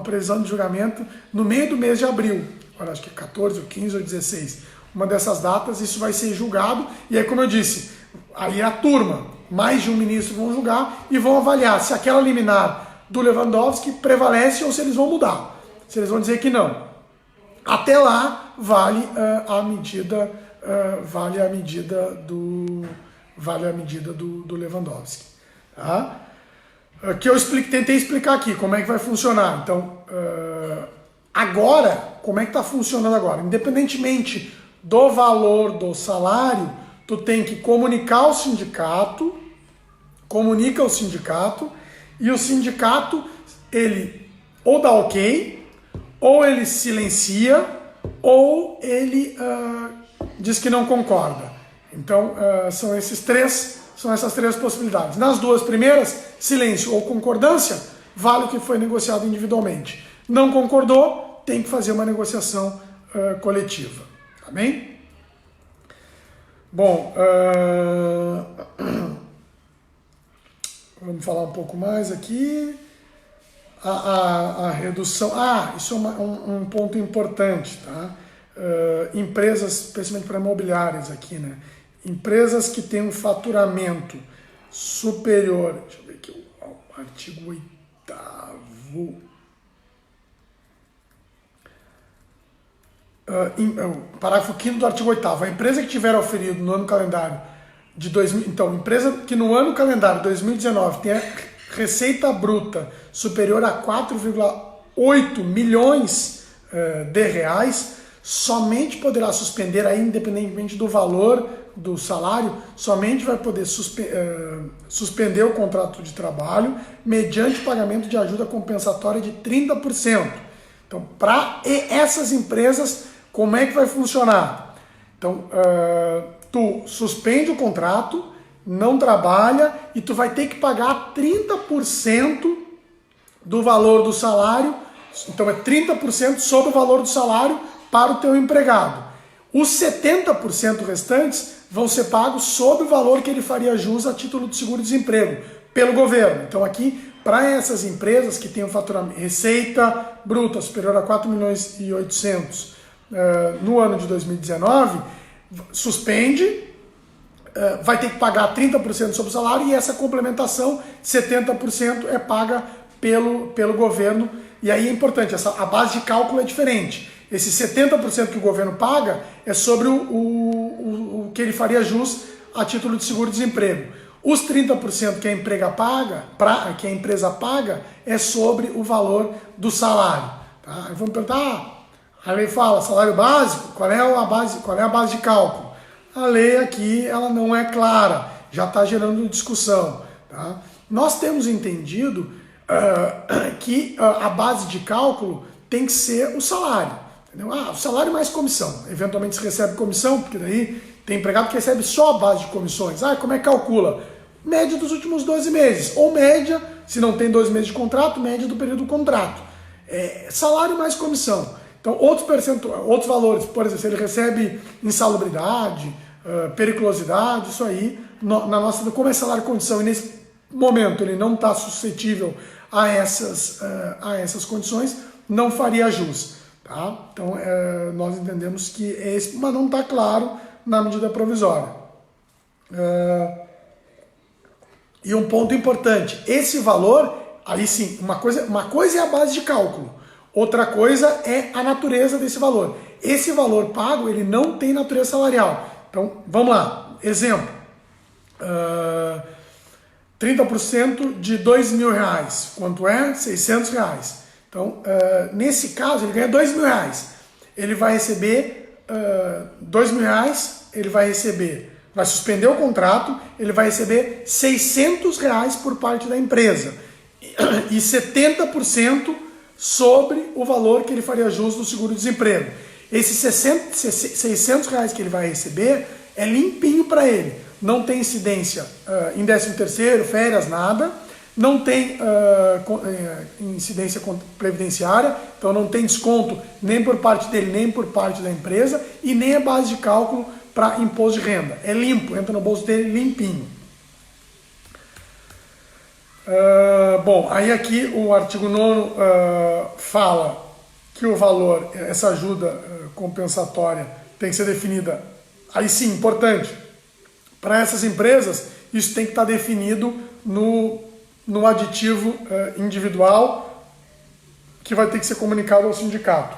previsão de julgamento no meio do mês de abril, agora acho que é 14, ou 15 ou 16, uma dessas datas, isso vai ser julgado, e aí, como eu disse, aí a turma, mais de um ministro vão julgar e vão avaliar se aquela liminar do Lewandowski prevalece ou se eles vão mudar, se eles vão dizer que não. Até lá, vale a medida do Lewandowski. Tá? Que eu tentei explicar aqui como é que vai funcionar. Então, agora, como é que está funcionando agora? Independentemente do valor do salário, tu tem que comunica o sindicato, e o sindicato, ele ou dá ok, ou ele silencia, ou ele diz que não concorda. Então, são essas três possibilidades. Nas duas primeiras, silêncio ou concordância, vale o que foi negociado individualmente. Não concordou, tem que fazer uma negociação coletiva. Tá bem? Bom, vamos falar um pouco mais aqui. A redução... isso é um ponto importante, tá? Empresas, especialmente para imobiliárias aqui, né? Empresas que têm um faturamento superior... Deixa eu ver aqui o artigo 8º... parágrafo 5º do artigo 8º. A empresa que tiver oferido no ano calendário de 2000... Então, empresa que no ano calendário 2019 tenha receita bruta superior a 4,8 milhões de reais, somente poderá suspender, aí, independentemente do valor do salário, somente vai poder suspender o contrato de trabalho mediante pagamento de ajuda compensatória de 30%. Então, para essas empresas, como é que vai funcionar? Então, tu suspende o contrato, não trabalha e tu vai ter que pagar 30% do valor do salário. Então, é 30% sobre o valor do salário para o teu empregado. Os 70% restantes vão ser pagos sobre o valor que ele faria jus a título de seguro-desemprego pelo governo. Então, aqui, para essas empresas que têm um faturamento, receita bruta superior a 4 milhões e 800 no ano de 2019, suspende, vai ter que pagar 30% sobre o salário e essa complementação, 70%, é paga pelo governo. E aí é importante, a base de cálculo é diferente. Esse 70% que o governo paga é sobre o que ele faria jus a título de seguro-desemprego. Os 30% que a empresa paga é sobre o valor do salário. Tá? Aí vamos perguntar, a lei fala salário básico, qual é a base de cálculo? A lei aqui ela não é clara, já está gerando discussão. Tá? Nós temos entendido que a base de cálculo tem que ser o salário. Entendeu? O salário mais comissão. Eventualmente se recebe comissão, porque daí tem empregado que recebe só a base de comissões. Como é que calcula? Média dos últimos 12 meses. Ou média, se não tem 12 meses de contrato, média do período do contrato. Salário mais comissão. Então, outros valores, por exemplo, se ele recebe insalubridade, periculosidade, isso aí, na nossa, como é salário condição, e nesse momento ele não está suscetível a essas condições, não faria jus. Tá? Então, nós entendemos que é esse, mas não está claro na medida provisória. E um ponto importante, esse valor, aí sim, uma coisa é a base de cálculo, outra coisa é a natureza desse valor. Esse valor pago, ele não tem natureza salarial. Então, vamos lá, exemplo. 30% de R$2.000, quanto é? R$600. Então, nesse caso, ele ganha R$2.000. Ele vai receber R$2.000, ele vai suspender o contrato, ele vai receber R$600 por parte da empresa e 70% sobre o valor que ele faria jus no seguro-desemprego. Esses R$600 que ele vai receber é limpinho para ele. Não tem incidência em 13º, férias, nada. Não tem incidência previdenciária, então não tem desconto nem por parte dele, nem por parte da empresa, e nem a base de cálculo para imposto de renda. É limpo, entra no bolso dele limpinho. Bom, aí aqui o artigo 9º fala que o valor, essa ajuda compensatória tem que ser definida, aí sim, importante, para essas empresas, isso tem que estar definido no aditivo individual que vai ter que ser comunicado ao sindicato.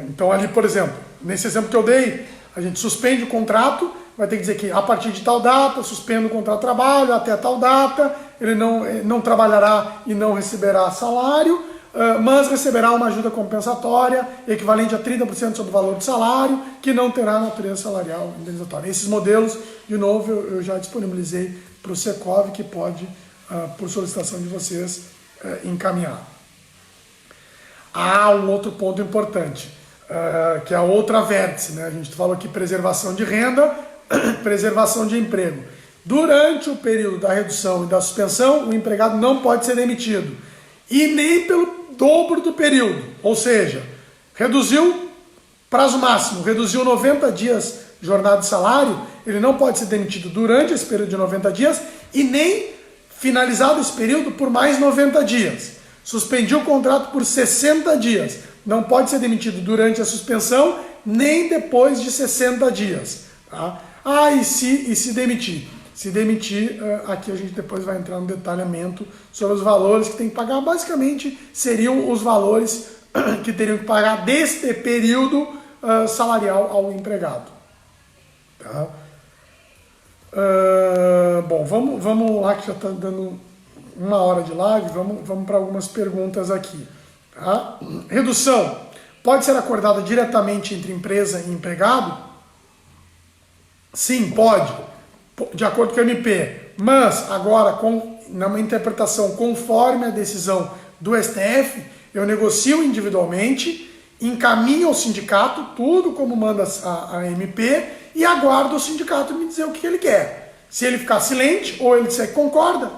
Então ali, por exemplo, nesse exemplo que eu dei, a gente suspende o contrato, vai ter que dizer que a partir de tal data, suspende o contrato de trabalho, até tal data, ele não trabalhará e não receberá salário, mas receberá uma ajuda compensatória equivalente a 30% sobre o valor do salário, que não terá natureza salarial indenizatória. Esses modelos, de novo, eu já disponibilizei para o Secov, que pode, por solicitação de vocês, encaminhar. Há um outro ponto importante, que é a outra vértice, né? A gente falou aqui preservação de renda, preservação de emprego. Durante o período da redução e da suspensão, o empregado não pode ser demitido, e nem pelo dobro do período, ou seja, reduziu prazo máximo, reduziu 90 dias jornada de salário, ele não pode ser demitido durante esse período de 90 dias e nem finalizado esse período por mais 90 dias. Suspendiu o contrato por 60 dias, não pode ser demitido durante a suspensão nem depois de 60 dias. Tá? E se demitir? Se demitir, aqui a gente depois vai entrar no detalhamento sobre os valores que tem que pagar. Basicamente, seriam os valores que teriam que pagar deste período salarial ao empregado. Tá? Bom, vamos lá, que já está dando 1 hora de live, vamos para algumas perguntas aqui. Tá? Redução pode ser acordada diretamente entre empresa e empregado? Sim, pode, de acordo com o MP, mas agora, numa interpretação conforme a decisão do STF, eu negocio individualmente, encaminho ao sindicato, tudo como manda a MP, e aguardo o sindicato me dizer o que ele quer. Se ele ficar silente, ou ele disser que concorda,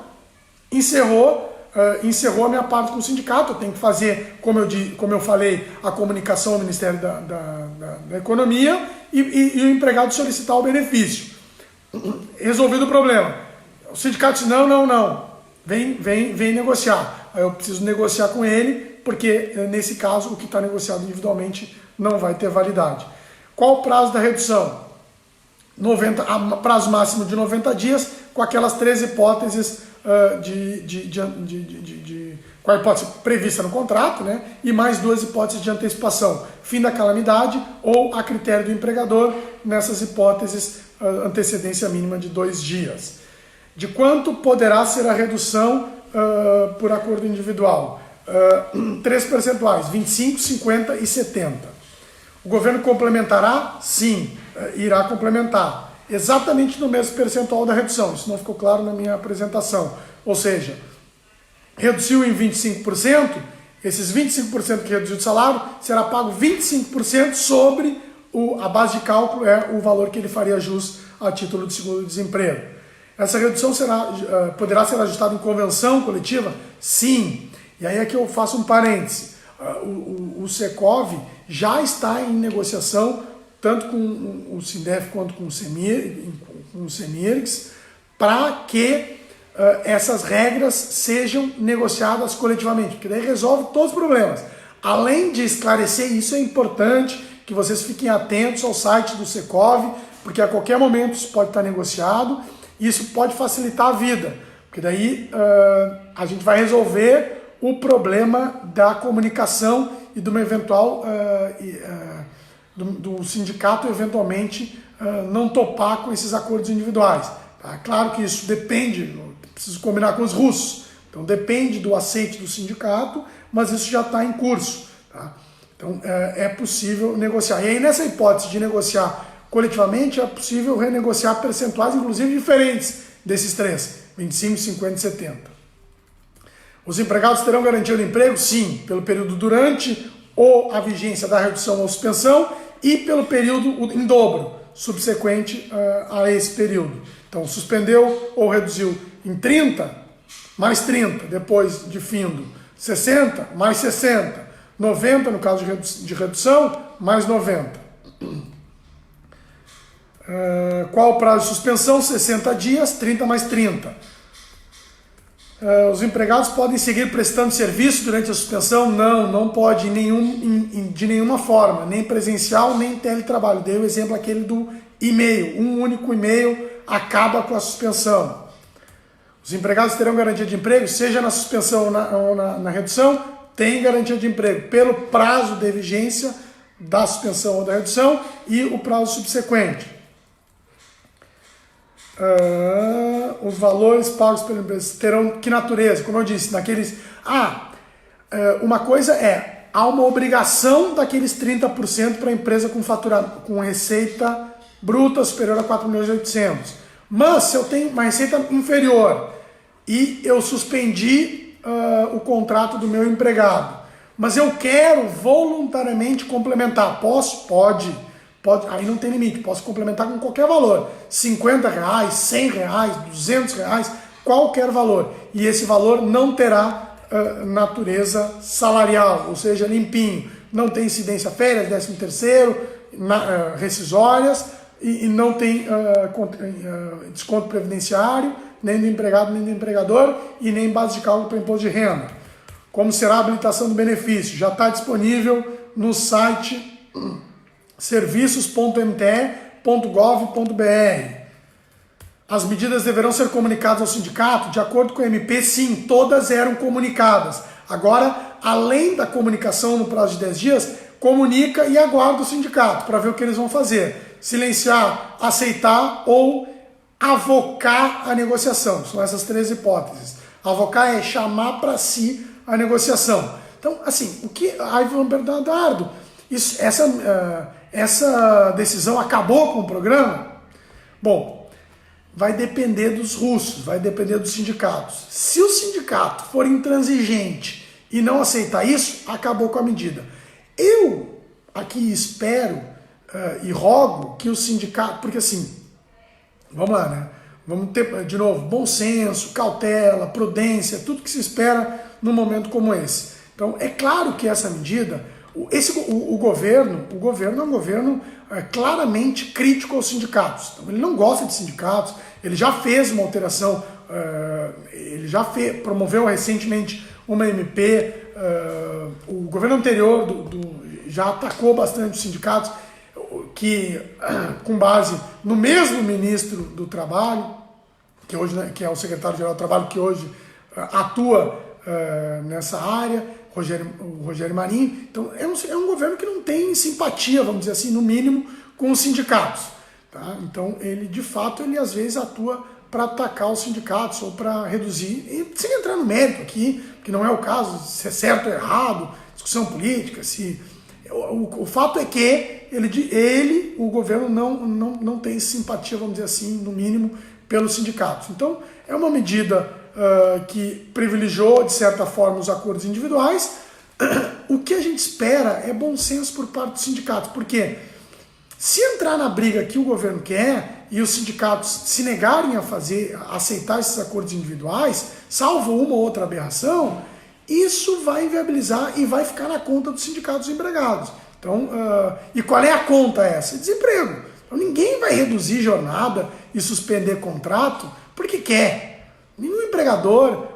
encerrou a minha parte com o sindicato. Eu tenho que fazer, como eu falei, a comunicação ao Ministério da Economia e o empregado solicitar o benefício. Resolvido o problema. O sindicato disse, não, vem negociar. Aí eu preciso negociar com ele, porque nesse caso o que está negociado individualmente não vai ter validade. Qual o prazo da redução? Prazo máximo de 90 dias, com aquelas 3 hipóteses com a hipótese prevista no contrato, né? E mais 2 hipóteses de antecipação. Fim da calamidade ou a critério do empregador, nessas hipóteses, antecedência mínima de 2 dias. De quanto poderá ser a redução por acordo individual? 3 percentuais, 25, 50 e 70. O governo complementará? Sim, irá complementar. Exatamente no mesmo percentual da redução. Isso não ficou claro na minha apresentação. Ou seja, reduziu em 25%, esses 25% que reduziu de salário, será pago 25% sobre a base de cálculo, é o valor que ele faria jus a título de seguro-desemprego. Essa redução poderá ser ajustada em convenção coletiva? Sim. E aí é que eu faço um parêntese. O Secov já está em negociação tanto com o Sindef quanto com o Semirgs, para que essas regras sejam negociadas coletivamente, porque daí resolve todos os problemas. Além de esclarecer isso, é importante que vocês fiquem atentos ao site do Secov, porque a qualquer momento isso pode estar negociado e isso pode facilitar a vida, porque daí a gente vai resolver o problema da comunicação e de uma eventual do sindicato eventualmente não topar com esses acordos individuais. Tá? Claro que isso depende, preciso combinar com os russos, então depende do aceite do sindicato, mas isso já está em curso. Tá? Então é possível negociar. E aí nessa hipótese de negociar coletivamente é possível renegociar percentuais, inclusive diferentes desses três, 25, 50 e 70. Os empregados terão garantia de emprego? Sim, pelo período durante ou a vigência da redução ou suspensão e pelo período em dobro, subsequente a esse período. Então, suspendeu ou reduziu em 30, mais 30, depois de findo, 60, mais 60, 90 no caso de redução, mais 90. Qual o prazo de suspensão? 60 dias, 30 mais 30. Os empregados podem seguir prestando serviço durante a suspensão? Não pode de nenhuma forma, nem presencial, nem teletrabalho. Dei o exemplo aquele do e-mail, um único e-mail acaba com a suspensão. Os empregados terão garantia de emprego, seja na suspensão ou na redução, tem garantia de emprego pelo prazo de vigência da suspensão ou da redução e o prazo subsequente. Os valores pagos pela empresa terão que natureza? Como eu disse, naqueles... uma coisa há uma obrigação daqueles 30% para a empresa com receita bruta superior a 4.800.000. Mas se eu tenho uma receita inferior e eu suspendi o contrato do meu empregado, mas eu quero voluntariamente complementar, posso? Pode, aí não tem limite, posso complementar com qualquer valor, R$50, R$100, R$200, qualquer valor. E esse valor não terá natureza salarial, ou seja, limpinho. Não tem incidência férias, 13º, rescisórias e não tem desconto previdenciário, nem do empregado, nem do empregador e nem base de cálculo para imposto de renda. Como será a habilitação do benefício? Já está disponível no site serviços.mte.gov.br. As medidas deverão ser comunicadas ao sindicato? De acordo com o MP, sim, todas eram comunicadas. Agora, além da comunicação no prazo de 10 dias, comunica e aguarda o sindicato para ver o que eles vão fazer. Silenciar, aceitar ou avocar a negociação. São essas três hipóteses. Avocar é chamar para si a negociação. Então, assim, o que... Aí vão perguntar, Eduardo, essa decisão acabou com o programa? Bom, vai depender dos russos, vai depender dos sindicatos. Se o sindicato for intransigente e não aceitar isso, acabou com a medida. Eu aqui espero e rogo que o sindicato, porque assim, vamos lá, né? Vamos ter, de novo, bom senso, cautela, prudência, tudo que se espera num momento como esse. Então, é claro que essa medida, o governo é um governo claramente crítico aos sindicatos. Então, ele não gosta de sindicatos, ele já fez uma alteração, ele já promoveu recentemente uma MP, o governo anterior já atacou bastante os sindicatos, com base no mesmo ministro do Trabalho, que hoje, né, que é o secretário-geral do Trabalho, que hoje atua nessa área, o Rogério Marinho. Então é um governo que não tem simpatia, vamos dizer assim, no mínimo, com os sindicatos. Tá? Então ele, de fato, ele às vezes atua para atacar os sindicatos ou para reduzir, e sem entrar no mérito aqui, que não é o caso, se é certo ou errado, discussão política, o fato é que o governo não tem simpatia, vamos dizer assim, no mínimo, pelos sindicatos. Então, é uma medida que privilegiou, de certa forma, os acordos individuais. O que a gente espera é bom senso por parte dos sindicatos, porque se entrar na briga que o governo quer e os sindicatos se negarem a aceitar esses acordos individuais, salvo uma ou outra aberração, isso vai inviabilizar e vai ficar na conta dos sindicatos empregados. Então, e qual é a conta essa? Desemprego. Então, ninguém vai reduzir jornada e suspender contrato porque quer. Nenhum empregador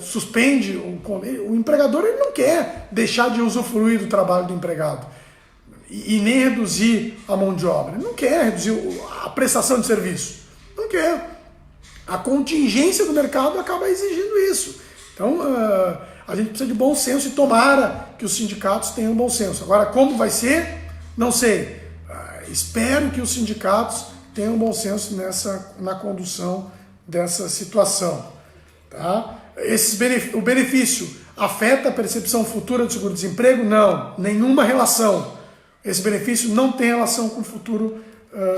suspende o empregador, ele não quer deixar de usufruir do trabalho do empregado e nem reduzir a mão de obra. Ele não quer reduzir a prestação de serviço. Não quer. A contingência do mercado acaba exigindo isso. Então, a gente precisa de bom senso e tomara que os sindicatos tenham bom senso. Agora, como vai ser? Não sei. Espero que os sindicatos tenham bom senso na condução dessa situação. Tá? O benefício afeta a percepção futura do seguro-desemprego? Não, nenhuma relação. Esse benefício não tem relação com o futuro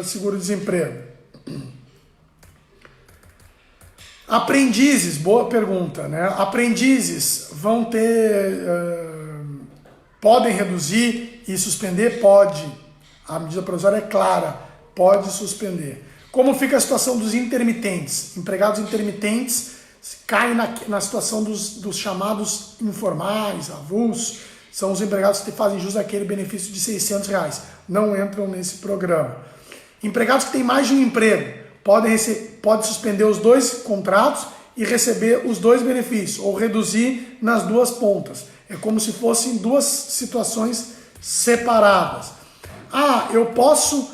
seguro-desemprego. Aprendizes, boa pergunta, né? Aprendizes vão ter, podem reduzir e suspender? Pode. A medida provisória é clara, pode suspender. Como fica a situação dos intermitentes? Empregados intermitentes caem na situação dos chamados informais, avulsos, são os empregados que fazem jus àquele benefício de R$600, não entram nesse programa. Empregados que têm mais de um emprego, pode suspender os 2 contratos e receber os 2 benefícios, ou reduzir nas 2 pontas. É como se fossem 2 situações separadas. Eu posso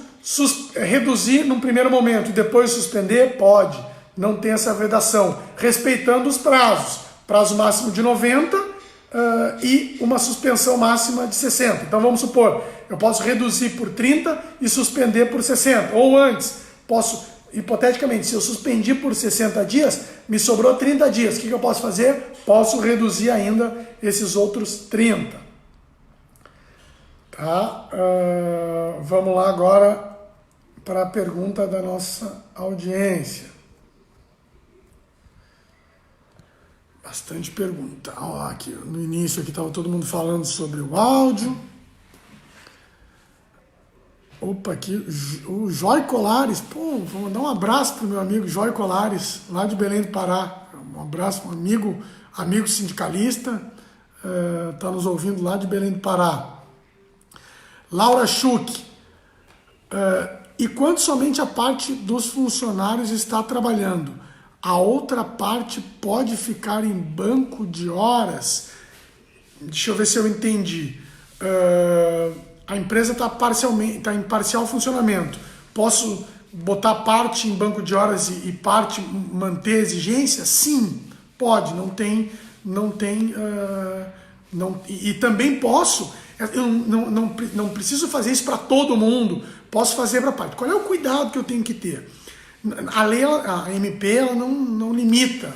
reduzir num primeiro momento e depois suspender? Pode. Não tem essa vedação. Respeitando os prazos. Prazo máximo de 90 e uma suspensão máxima de 60. Então vamos supor, eu posso reduzir por 30 e suspender por 60. Ou antes, posso, hipoteticamente, se eu suspendi por 60 dias, me sobrou 30 dias. O que eu posso fazer? Posso reduzir ainda esses outros 30. Tá? Vamos lá agora para a pergunta da nossa audiência. Bastante pergunta. Aqui, no início aqui estava todo mundo falando sobre o áudio. Opa, aqui o Jói Colares. Vou mandar um abraço para o meu amigo Jói Colares, lá de Belém do Pará. Um abraço, um amigo sindicalista, está nos ouvindo lá de Belém do Pará. Laura Schuch. E quando somente a parte dos funcionários está trabalhando, a outra parte pode ficar em banco de horas? Deixa eu ver se eu entendi. A empresa está em parcial funcionamento. Posso botar parte em banco de horas e parte manter a exigência? Sim, pode. E também posso. Eu não preciso fazer isso para todo mundo. Posso fazer para parte. Qual é o cuidado que eu tenho que ter? A lei, a MP, ela não limita.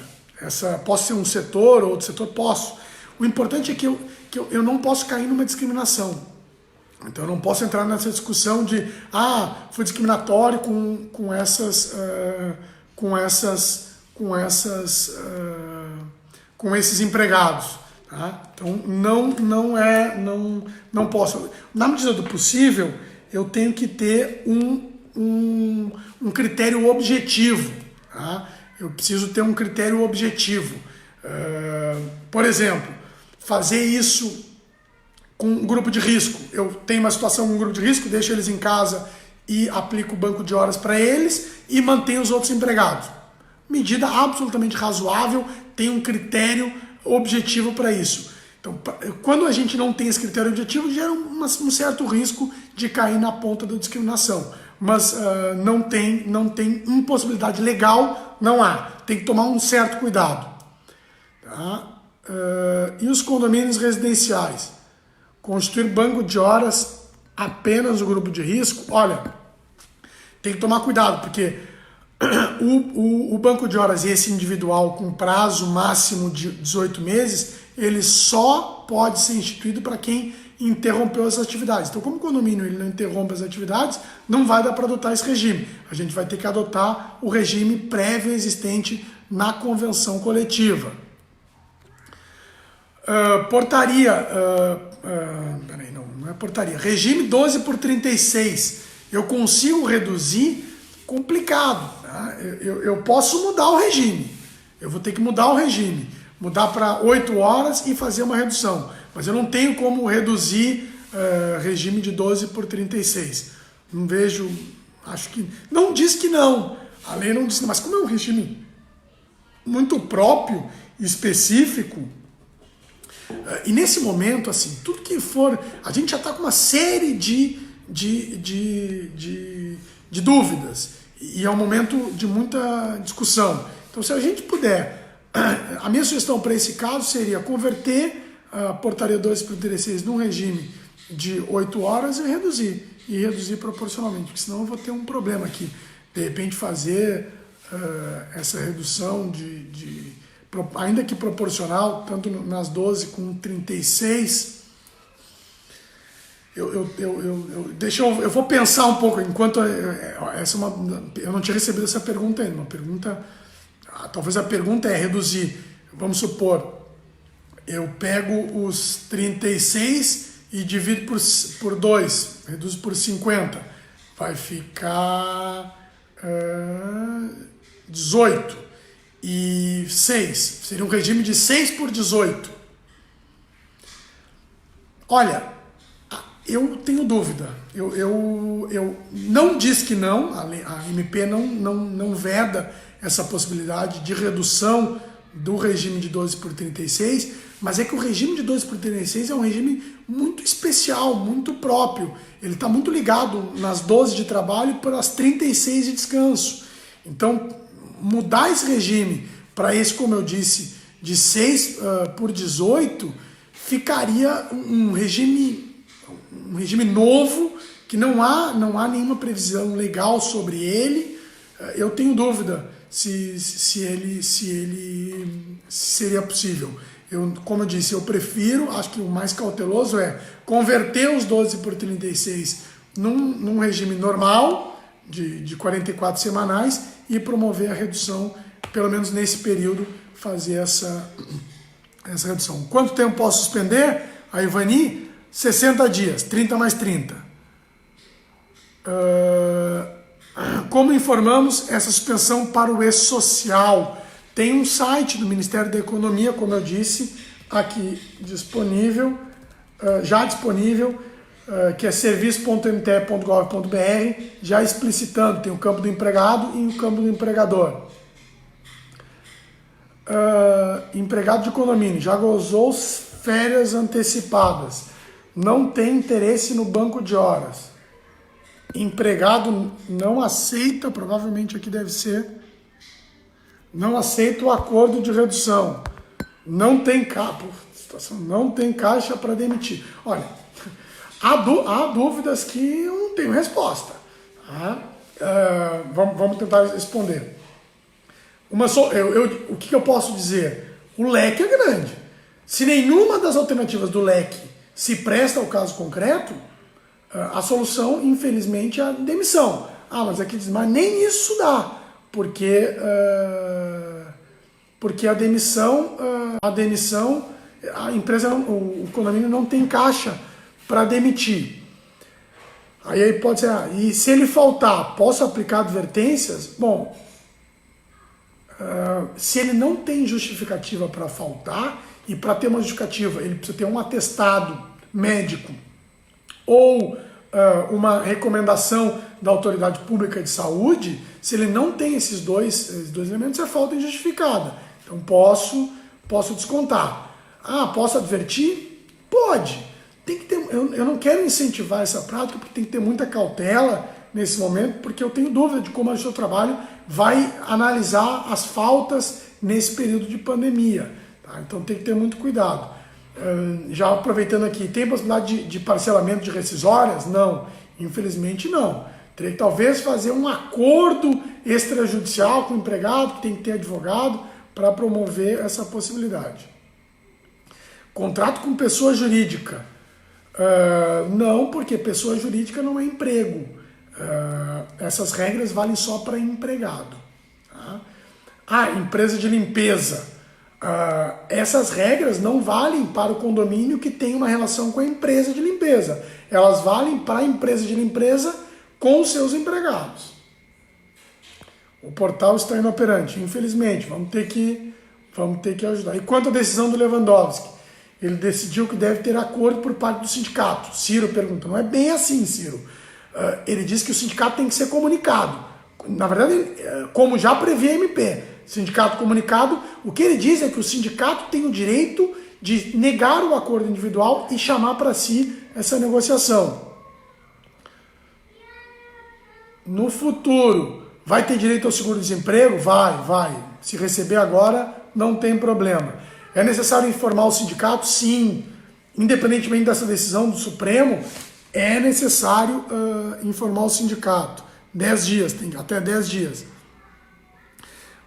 Posso ser um setor ou outro setor? Posso. O importante é que eu não posso cair numa discriminação. Então eu não posso entrar nessa discussão de foi discriminatório com esses empregados. Tá? Então não posso. Na medida do possível, eu tenho que ter um critério objetivo. Tá? Eu preciso ter um critério objetivo. Por exemplo, fazer isso com um grupo de risco. Eu tenho uma situação com um grupo de risco, deixo eles em casa e aplico o banco de horas para eles e mantenho os outros empregados. Medida absolutamente razoável, tem um critério objetivo para isso. Então, quando a gente não tem esse critério objetivo, gera um certo risco de cair na ponta da discriminação. Mas não tem impossibilidade legal, não há. Tem que tomar um certo cuidado. Tá? E os condomínios residenciais? Constituir banco de horas apenas o grupo de risco? Olha, tem que tomar cuidado, porque o banco de horas, esse individual com prazo máximo de 18 meses, ele só pode ser instituído para quem interrompeu as atividades. Então, como o condomínio ele não interrompe as atividades, não vai dar para adotar esse regime. A gente vai ter que adotar o regime prévio existente na convenção coletiva. Portaria, peraí, não é portaria, regime 12/36, eu consigo reduzir? Complicado, tá? Eu posso mudar o regime, eu vou ter que mudar o regime, mudar para 8 horas e fazer uma redução, mas eu não tenho como reduzir regime de 12/36, não vejo, acho que, não diz que não, a lei não diz, mas como é um regime muito próprio, específico, e nesse momento, assim, tudo que for... A gente já está com uma série de dúvidas. E é um momento de muita discussão. Então, se a gente puder... A minha sugestão para esse caso seria converter a portaria 12/36 num regime de 8 horas e reduzir. e reduzir proporcionalmente, porque senão eu vou ter um problema aqui. De repente fazer essa redução ainda que proporcional, tanto nas 12 com 36, eu vou pensar um pouco, enquanto eu não tinha recebido essa pergunta ainda, talvez a pergunta é reduzir, vamos supor, eu pego os 36 e divido por 2, reduzo por 50, vai ficar 18 e 6, seria um regime de 6 por 18. Olha, eu tenho dúvida, eu não diz que não, a MP não veda essa possibilidade de redução do regime de 12 por 36, mas é que o regime de 12 por 36 é um regime muito especial, muito próprio. Ele está muito ligado nas 12 de trabalho para as 36 de descanso. Então, mudar esse regime para esse, como eu disse, de 6 por 18, ficaria um regime novo, que não há nenhuma previsão legal sobre ele. Eu tenho dúvida se seria possível. Como eu disse, eu prefiro, acho que o mais cauteloso é converter os 12 por 36 num regime normal, de 44 semanais, e promover a redução, pelo menos nesse período, fazer essa redução. Quanto tempo posso suspender? A Ivani, 60 dias, 30 mais 30. Como informamos essa suspensão para o e-social? Tem um site do Ministério da Economia, como eu disse, aqui disponível, já disponível, que é serviço.mte.gov.br, já explicitando, tem o campo do empregado e o campo do empregador. Empregado de condomínio, já gozou férias antecipadas, não tem interesse no banco de horas. Empregado não aceita, provavelmente aqui deve ser, não aceita o acordo de redução, não tem caixa para demitir. Olha, há dúvidas que eu não tenho resposta. Tá? Vamos tentar responder. O que eu posso dizer? O leque é grande. Se nenhuma das alternativas do leque se presta ao caso concreto, a solução, infelizmente, é a demissão. Mas aqui diz, mas nem isso dá, porque a demissão, a empresa, o condomínio não tem caixa para demitir. Aí pode ser, e se ele faltar, posso aplicar advertências? Bom, se ele não tem justificativa para faltar, e para ter uma justificativa, ele precisa ter um atestado médico ou uma recomendação da autoridade pública de saúde. Se ele não tem esses dois elementos, é falta injustificada. Então posso descontar. Posso advertir? Pode. Tem que ter, eu não quero incentivar essa prática, porque tem que ter muita cautela nesse momento, porque eu tenho dúvida de como a Justiça do Trabalho vai analisar as faltas nesse período de pandemia. Tá? Então tem que ter muito cuidado. Já aproveitando aqui, tem possibilidade de parcelamento de rescisórias? Não, infelizmente não. Teria que talvez fazer um acordo extrajudicial com o empregado, que tem que ter advogado, para promover essa possibilidade. Contrato com pessoa jurídica? Não, porque pessoa jurídica não é emprego. Essas regras valem só para empregado. Tá? Empresa de limpeza. Essas regras não valem para o condomínio que tem uma relação com a empresa de limpeza. Elas valem para a empresa de limpeza com os seus empregados. O portal está inoperante, infelizmente. Vamos ter que ajudar. E quanto à decisão do Lewandowski? Ele decidiu que deve ter acordo por parte do sindicato. Ciro pergunta, não é bem assim, Ciro. Ele diz que o sindicato tem que ser comunicado. Na verdade, como já prevê a MP, sindicato comunicado, o que ele diz é que o sindicato tem o direito de negar o acordo individual e chamar para si essa negociação. No futuro, vai ter direito ao seguro-desemprego? Vai. Se receber agora, não tem problema. É necessário informar o sindicato? Sim. Independentemente dessa decisão do Supremo, é necessário informar o sindicato. 10 dias, tem até 10 dias.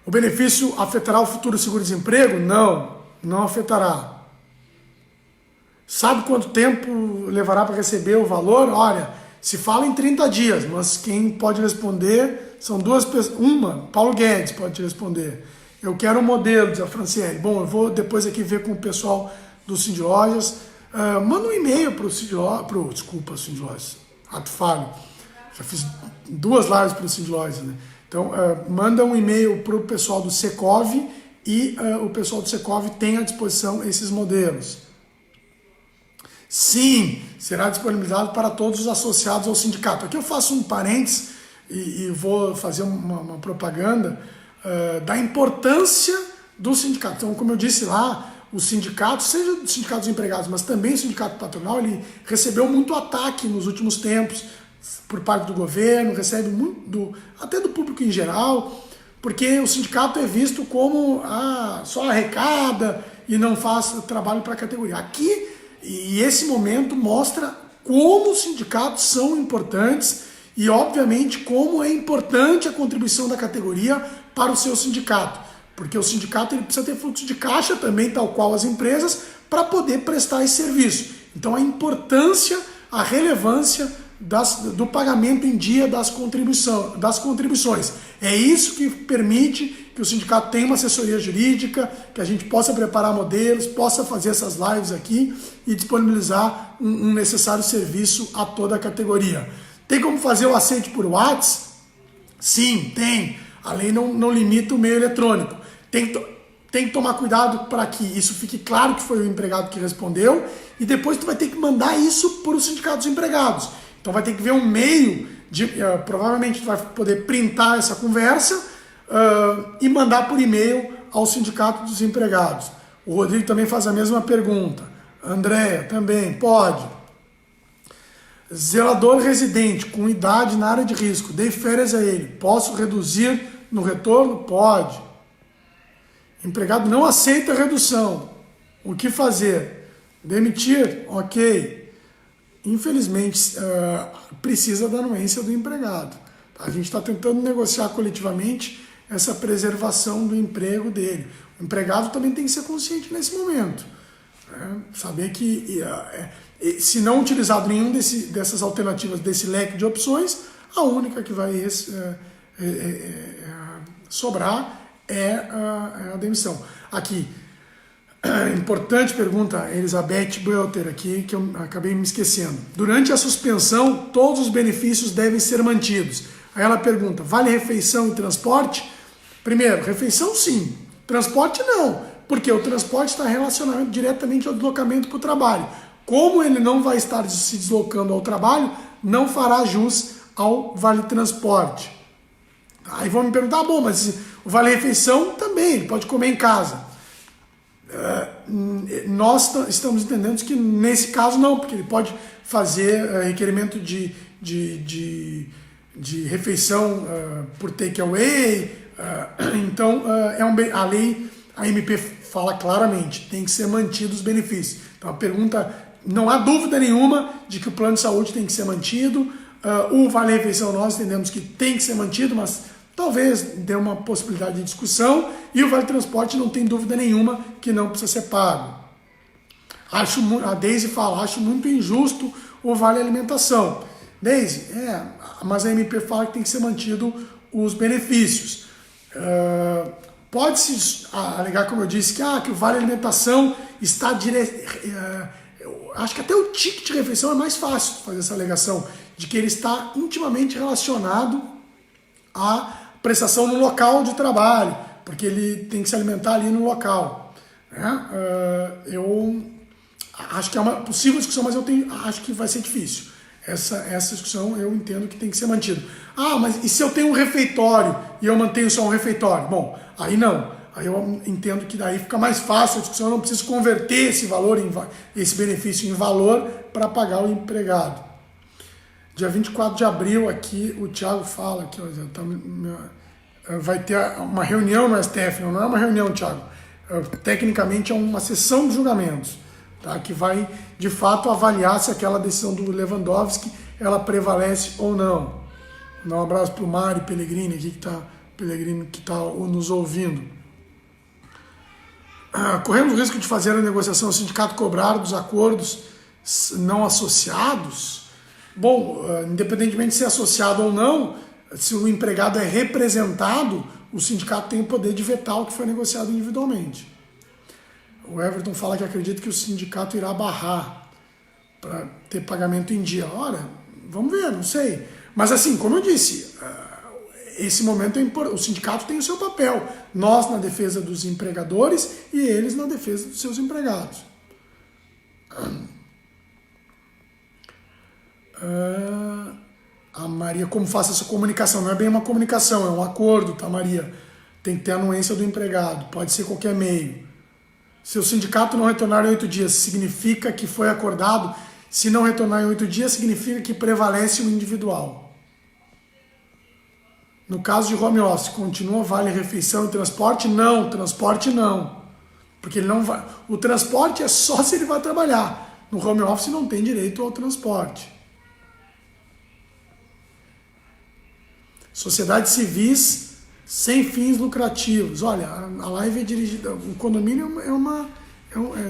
O benefício afetará o futuro seguro-desemprego? Não, não afetará. Sabe quanto tempo levará para receber o valor? Olha, se fala em 30 dias, mas quem pode responder são duas pessoas. Uma, Paulo Guedes pode te responder. Eu quero um modelo, diz a Franciele. Bom, eu vou depois aqui ver com o pessoal do Cindy Lojas. Manda um e-mail para o Cindy Lojas. Desculpa, Cindy Lojas. Ato falho. Já fiz 2 lives para o Cindy Lojas, né? Então, manda um e-mail para o pessoal do Secov e o pessoal do Secov tem à disposição esses modelos. Sim, será disponibilizado para todos os associados ao sindicato. Aqui eu faço um parênteses e vou fazer uma propaganda da importância do sindicato. Então, como eu disse lá, o sindicato, seja o sindicato dos empregados, mas também o sindicato patronal, ele recebeu muito ataque nos últimos tempos por parte do governo, recebe muito até do público em geral, porque o sindicato é visto como só arrecada e não faz trabalho para a categoria. Aqui, e esse momento mostra como os sindicatos são importantes e, obviamente, como é importante a contribuição da categoria para o seu sindicato. Porque o sindicato ele precisa ter fluxo de caixa também, tal qual as empresas, para poder prestar esse serviço. Então, a importância, a relevância do pagamento em dia das contribuições. É isso que permite que o sindicato tenha uma assessoria jurídica, que a gente possa preparar modelos, possa fazer essas lives aqui e disponibilizar um necessário serviço a toda a categoria. Tem como fazer o aceite por WhatsApp? Sim, tem. A lei não limita o meio eletrônico. Tem que tomar cuidado para que isso fique claro que foi o empregado que respondeu e depois tu vai ter que mandar isso para o sindicato dos empregados. Então vai ter que ver um meio de... provavelmente tu vai poder printar essa conversa e mandar por e-mail ao sindicato dos empregados. O Rodrigo também faz a mesma pergunta. Andréia também, pode. Zelador residente com idade na área de risco, dei férias a ele, posso reduzir no retorno? Pode. Empregado não aceita redução, o que fazer? Demitir? Ok. Infelizmente, precisa da anuência do empregado. A gente está tentando negociar coletivamente essa preservação do emprego dele. O empregado também tem que ser consciente nesse momento. Saber que, se não utilizado nenhum dessas alternativas, desse leque de opções, a única que vai sobrar é a demissão. Aqui, importante pergunta, Elizabeth Belter aqui, que eu acabei me esquecendo. Durante a suspensão, todos os benefícios devem ser mantidos. Aí ela pergunta, vale refeição e transporte? Primeiro, refeição sim, transporte não, porque o transporte está relacionado diretamente ao deslocamento para o trabalho. Como ele não vai estar se deslocando ao trabalho, não fará jus ao vale transporte. Aí vão me perguntar, bom, mas o vale refeição também, ele pode comer em casa. Nós estamos entendendo que nesse caso não, porque ele pode fazer requerimento de refeição por takeaway. Então, a lei, a MP fala claramente, tem que ser mantido os benefícios. Então, a pergunta, não há dúvida nenhuma de que o plano de saúde tem que ser mantido. O vale refeição nós entendemos que tem que ser mantido, mas talvez dê uma possibilidade de discussão, e o vale transporte não tem dúvida nenhuma que não precisa ser pago. A Deise fala, acho muito injusto o vale alimentação. Deise, mas a MP fala que tem que ser mantido os benefícios. Pode-se alegar, como eu disse, que o vale alimentação está acho que até o ticket de refeição é mais fácil fazer essa alegação, de que ele está intimamente relacionado à prestação no local de trabalho, porque ele tem que se alimentar ali no local. Eu acho que é uma possível discussão, mas acho que vai ser difícil. Essa discussão eu entendo que tem que ser mantida. Mas e se eu tenho um refeitório e eu mantenho só um refeitório? Bom, aí não. Aí eu entendo que daí fica mais fácil a discussão, eu não preciso converter esse benefício em valor para pagar o empregado. Dia 24 de abril aqui, o Thiago fala que vai ter uma reunião no STF, não é uma reunião, Thiago. Tecnicamente é uma sessão de julgamentos. tá? Que vai de fato avaliar se aquela decisão do Lewandowski ela prevalece ou não. Dá um abraço para o Mário Pellegrini aqui que está nos ouvindo. Corremos o risco de fazer a negociação o sindicato cobrar dos acordos não associados? Bom, independentemente de ser associado ou não, se o empregado é representado, o sindicato tem o poder de vetar o que foi negociado individualmente. O Everton fala que acredita que o sindicato irá barrar para ter pagamento em dia. Ora, vamos ver, não sei. Mas assim, como eu disse, esse momento é importante. O sindicato tem o seu papel. Nós na defesa dos empregadores e eles na defesa dos seus empregados. A Maria, como faça essa comunicação? Não é bem uma comunicação, é um acordo, tá, Maria? Tem que ter a anuência do empregado, pode ser qualquer meio. Se o sindicato não retornar em 8 dias, significa que foi acordado. Se não retornar em 8 dias, significa que prevalece o individual. No caso de home office, continua vale refeição e transporte? Não, transporte não. Porque ele não vai. O transporte é só se ele vai trabalhar. No home office não tem direito ao transporte. Sociedades civis sem fins lucrativos. Olha, a live é dirigida. O condomínio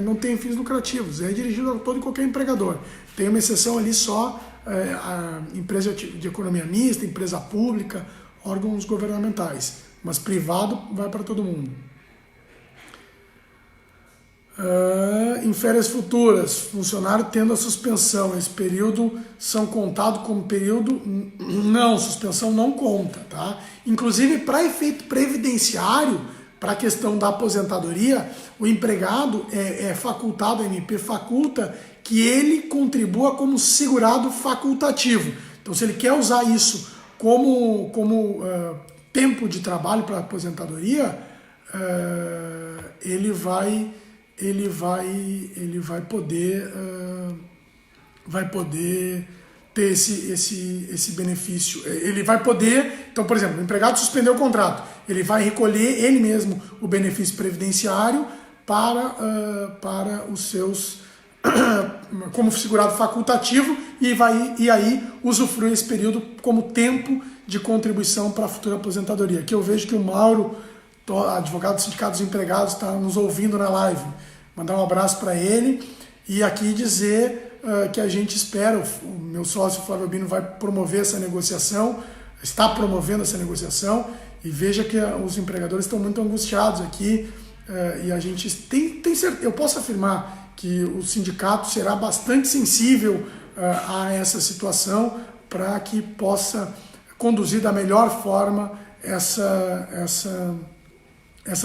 não tem fins lucrativos. É dirigido a todo e qualquer empregador. Tem uma exceção ali só a empresa de economia mista, empresa pública, órgãos governamentais. Mas privado vai para todo mundo. Em férias futuras, funcionário tendo a suspensão, esse período são contados como período? Não, suspensão não conta, tá? Inclusive, para efeito previdenciário, para a questão da aposentadoria, o empregado é facultado, a MP faculta que ele contribua como segurado facultativo. Então, se ele quer usar isso como tempo de trabalho para aposentadoria, ele vai poder ter esse benefício. Ele vai poder, então, por exemplo, o empregado suspendeu o contrato, ele vai recolher ele mesmo o benefício previdenciário para os seus como segurado facultativo e aí usufrui esse período como tempo de contribuição para a futura aposentadoria. Aqui eu vejo que o Mauro, advogado do Sindicato dos Empregados, está nos ouvindo na live. Mandar um abraço para ele e aqui dizer que a gente espera, o meu sócio Flávio Albino vai promover essa negociação, está promovendo essa negociação e veja que os empregadores estão muito angustiados aqui e a gente tem certeza, eu posso afirmar que o sindicato será bastante sensível a essa situação para que possa conduzir da melhor forma essa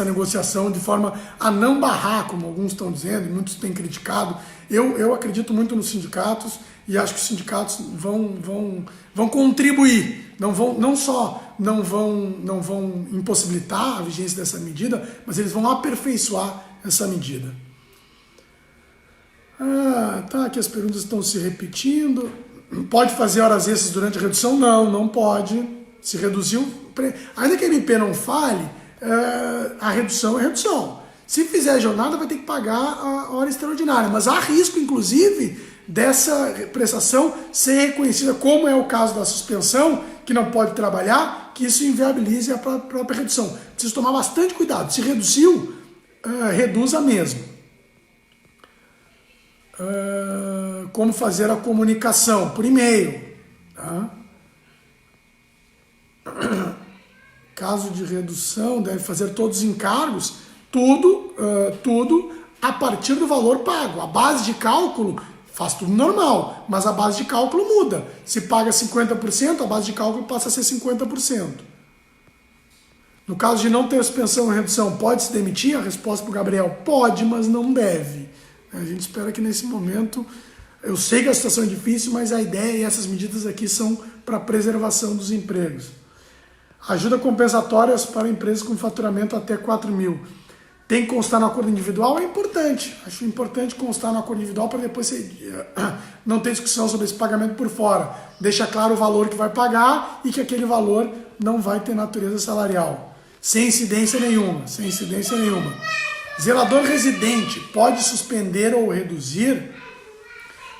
negociação de forma a não barrar, como alguns estão dizendo, e muitos têm criticado. Eu acredito muito nos sindicatos e acho que os sindicatos vão contribuir, não só não vão impossibilitar a vigência dessa medida, mas eles vão aperfeiçoar essa medida. Tá, aqui as perguntas estão se repetindo. Pode fazer horas extras durante a redução? Não pode. Se reduziu, ainda que a MP não fale, a redução é redução. Se fizer jornada, vai ter que pagar a hora extraordinária. Mas há risco, inclusive, dessa prestação ser reconhecida, como é o caso da suspensão, que não pode trabalhar, que isso inviabilize a própria redução. Precisa tomar bastante cuidado. Se reduziu, reduza mesmo. Como fazer a comunicação? Por e-mail. Tá? Caso de redução, deve fazer todos os encargos, tudo a partir do valor pago. A base de cálculo faz tudo normal, mas a base de cálculo muda. Se paga 50%, a base de cálculo passa a ser 50%. No caso de não ter suspensão ou redução, pode se demitir? A resposta para o Gabriel: pode, mas não deve. A gente espera que nesse momento, eu sei que a situação é difícil, mas a ideia e essas medidas aqui são para a preservação dos empregos. Ajuda compensatórias para empresas com faturamento até 4 mil. Tem que constar no acordo individual? É importante. Acho importante constar no acordo individual para depois não ter discussão sobre esse pagamento por fora. Deixa claro o valor que vai pagar e que aquele valor não vai ter natureza salarial. Sem incidência nenhuma. Zelador residente pode suspender ou reduzir?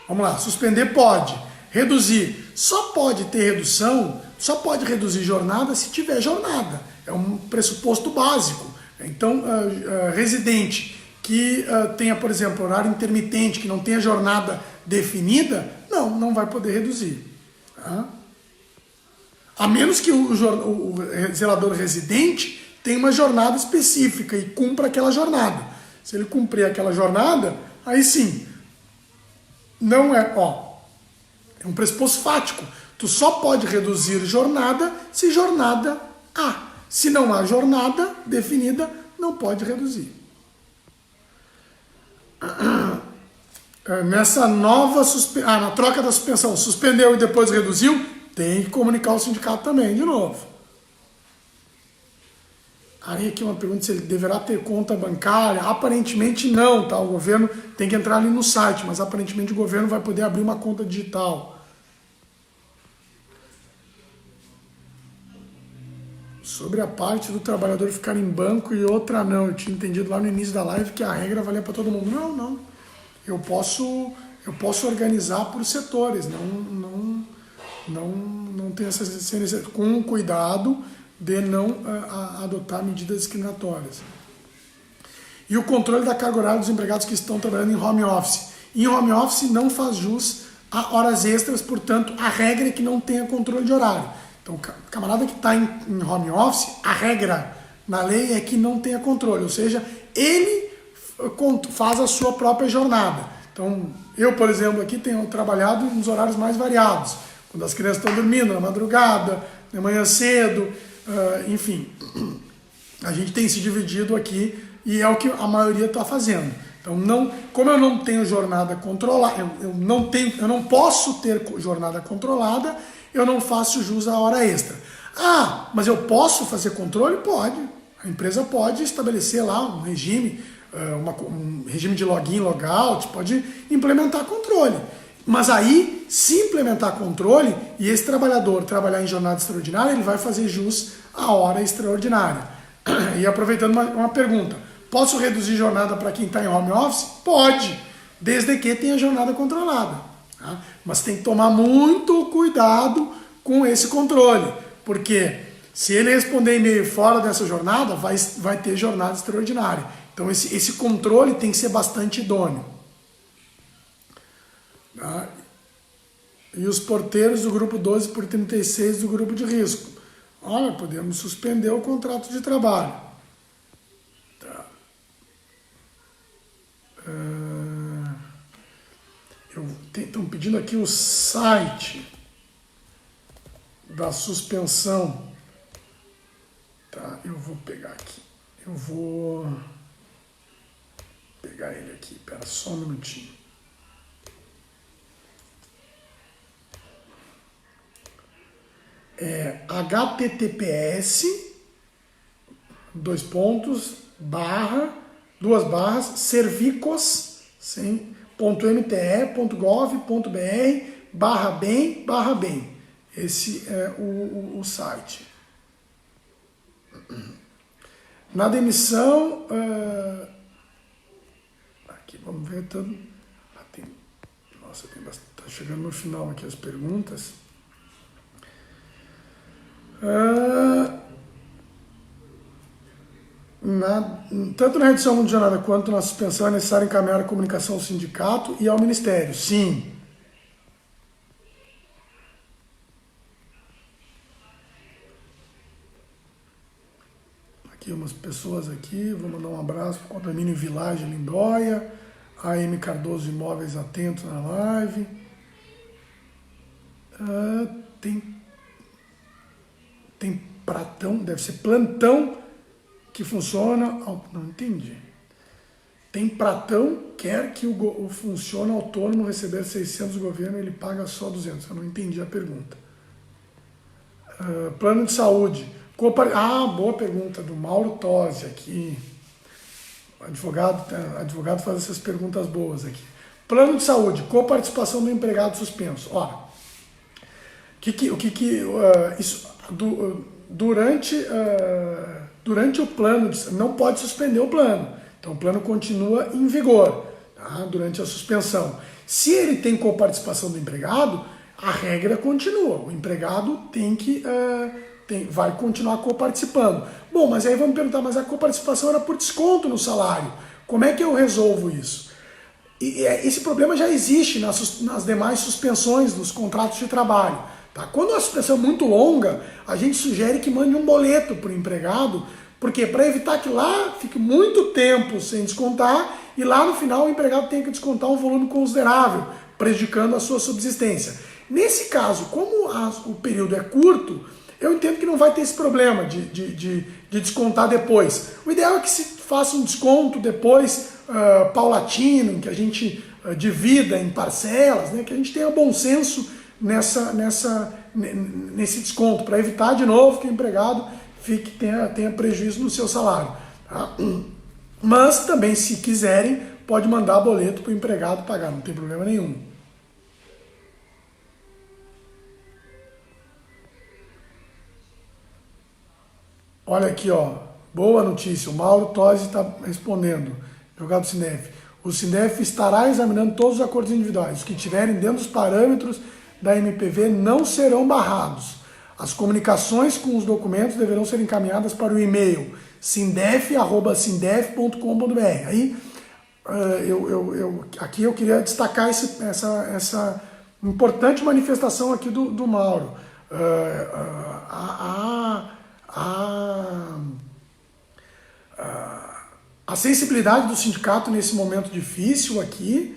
Vamos lá, suspender pode. Reduzir, só pode ter redução, só pode reduzir jornada se tiver jornada. É um pressuposto básico. Então, residente que tenha, por exemplo, horário intermitente, que não tenha jornada definida, não vai poder reduzir. Tá? A menos que o zelador residente tenha uma jornada específica e cumpra aquela jornada. Se ele cumprir aquela jornada, aí sim, não é, é um pressuposto fático. Tu só pode reduzir jornada se jornada há. Se não há jornada definida, não pode reduzir. Nessa nova na troca da suspensão, suspendeu e depois reduziu, tem que comunicar ao sindicato também, de novo. Aí aqui uma pergunta se ele deverá ter conta bancária. Aparentemente não, tá? O governo tem que entrar ali no site, mas aparentemente o governo vai poder abrir uma conta digital. Sobre a parte do trabalhador ficar em banco e outra não. Eu tinha entendido lá no início da live que a regra valia para todo mundo. Não. Eu posso organizar por setores. Não tem essa necessidade. Com cuidado de não adotar medidas discriminatórias. E o controle da carga horária dos empregados que estão trabalhando em home office. Em home office não faz jus a horas extras, portanto, a regra é que não tenha controle de horário. Então, o camarada que está em home office, a regra na lei é que não tenha controle, ou seja, ele faz a sua própria jornada. Então, eu, por exemplo, aqui tenho trabalhado nos horários mais variados, quando as crianças estão dormindo, na madrugada, de manhã cedo, enfim, a gente tem se dividido aqui e é o que a maioria está fazendo. Então, como eu não tenho jornada controlada, eu não posso ter jornada controlada, eu não faço jus à hora extra. Mas eu posso fazer controle? Pode. A empresa pode estabelecer lá um regime, um regime de login, logout, pode implementar controle. Mas aí, se implementar controle e esse trabalhador trabalhar em jornada extraordinária, ele vai fazer jus à hora extraordinária. E aproveitando uma pergunta, posso reduzir jornada para quem está em home office? Pode, desde que tenha jornada controlada. Tá? Mas tem que tomar muito cuidado com esse controle, porque se ele responder e-mail fora dessa jornada, vai ter jornada extraordinária. Então esse controle tem que ser bastante idôneo. Tá? E os porteiros do grupo 12 por 36 do grupo de risco. Olha, podemos suspender o contrato de trabalho. Tá. Estão pedindo aqui o site da suspensão. Tá, eu vou pegar aqui. Eu vou pegar ele aqui. Espera só um minutinho. É https servicos .mte.gov.br/bem/bem. Esse é o site. Na demissão, aqui vamos ver tudo. Nossa, tá chegando no final aqui as perguntas. Tanto na redução de jornada quanto na suspensão é necessário encaminhar a comunicação ao sindicato e ao Ministério. Sim. Aqui umas pessoas aqui, vou mandar um abraço para o Condomínio Village Lindóia, a M. Cardoso Imóveis atentos na live. Tem pratão, deve ser plantão que funciona, não entendi. Tem pratão, quer que o funcione autônomo receber 600 do governo, ele paga só 200. Eu não entendi a pergunta. Plano de saúde. Boa pergunta do Mauro Tosi aqui. Advogado faz essas perguntas boas aqui. Plano de saúde, coparticipação do empregado suspenso. Ora, durante o plano, não pode suspender o plano. Então o plano continua em vigor, tá? Durante a suspensão. Se ele tem coparticipação do empregado, a regra continua. O empregado vai continuar coparticipando. Bom, mas aí vamos perguntar, mas a coparticipação era por desconto no salário. Como é que eu resolvo isso? Esse problema já existe nas demais suspensões dos contratos de trabalho. Tá? Quando a suspensão é muito longa, a gente sugere que mande um boleto para o empregado, porque para evitar que lá fique muito tempo sem descontar e lá no final o empregado tenha que descontar um volume considerável, prejudicando a sua subsistência. Nesse caso, como o período é curto, eu entendo que não vai ter esse problema de descontar depois. O ideal é que se faça um desconto depois paulatino, em que a gente divida em parcelas, né, que a gente tenha bom senso nesse desconto, para evitar de novo que o empregado tenha prejuízo no seu salário. Tá? Mas também, se quiserem, pode mandar boleto para o empregado pagar, não tem problema nenhum. Olha aqui, ó, boa notícia, o Mauro Tosi está respondendo, jogado do Sindef. O Sindef estará examinando todos os acordos individuais. Os que estiverem dentro dos parâmetros da MPV não serão barrados. As comunicações com os documentos deverão ser encaminhadas para o e-mail sindef@sindef.com.br. Aí, aqui eu queria destacar essa importante manifestação aqui do Mauro. A sensibilidade do sindicato nesse momento difícil aqui,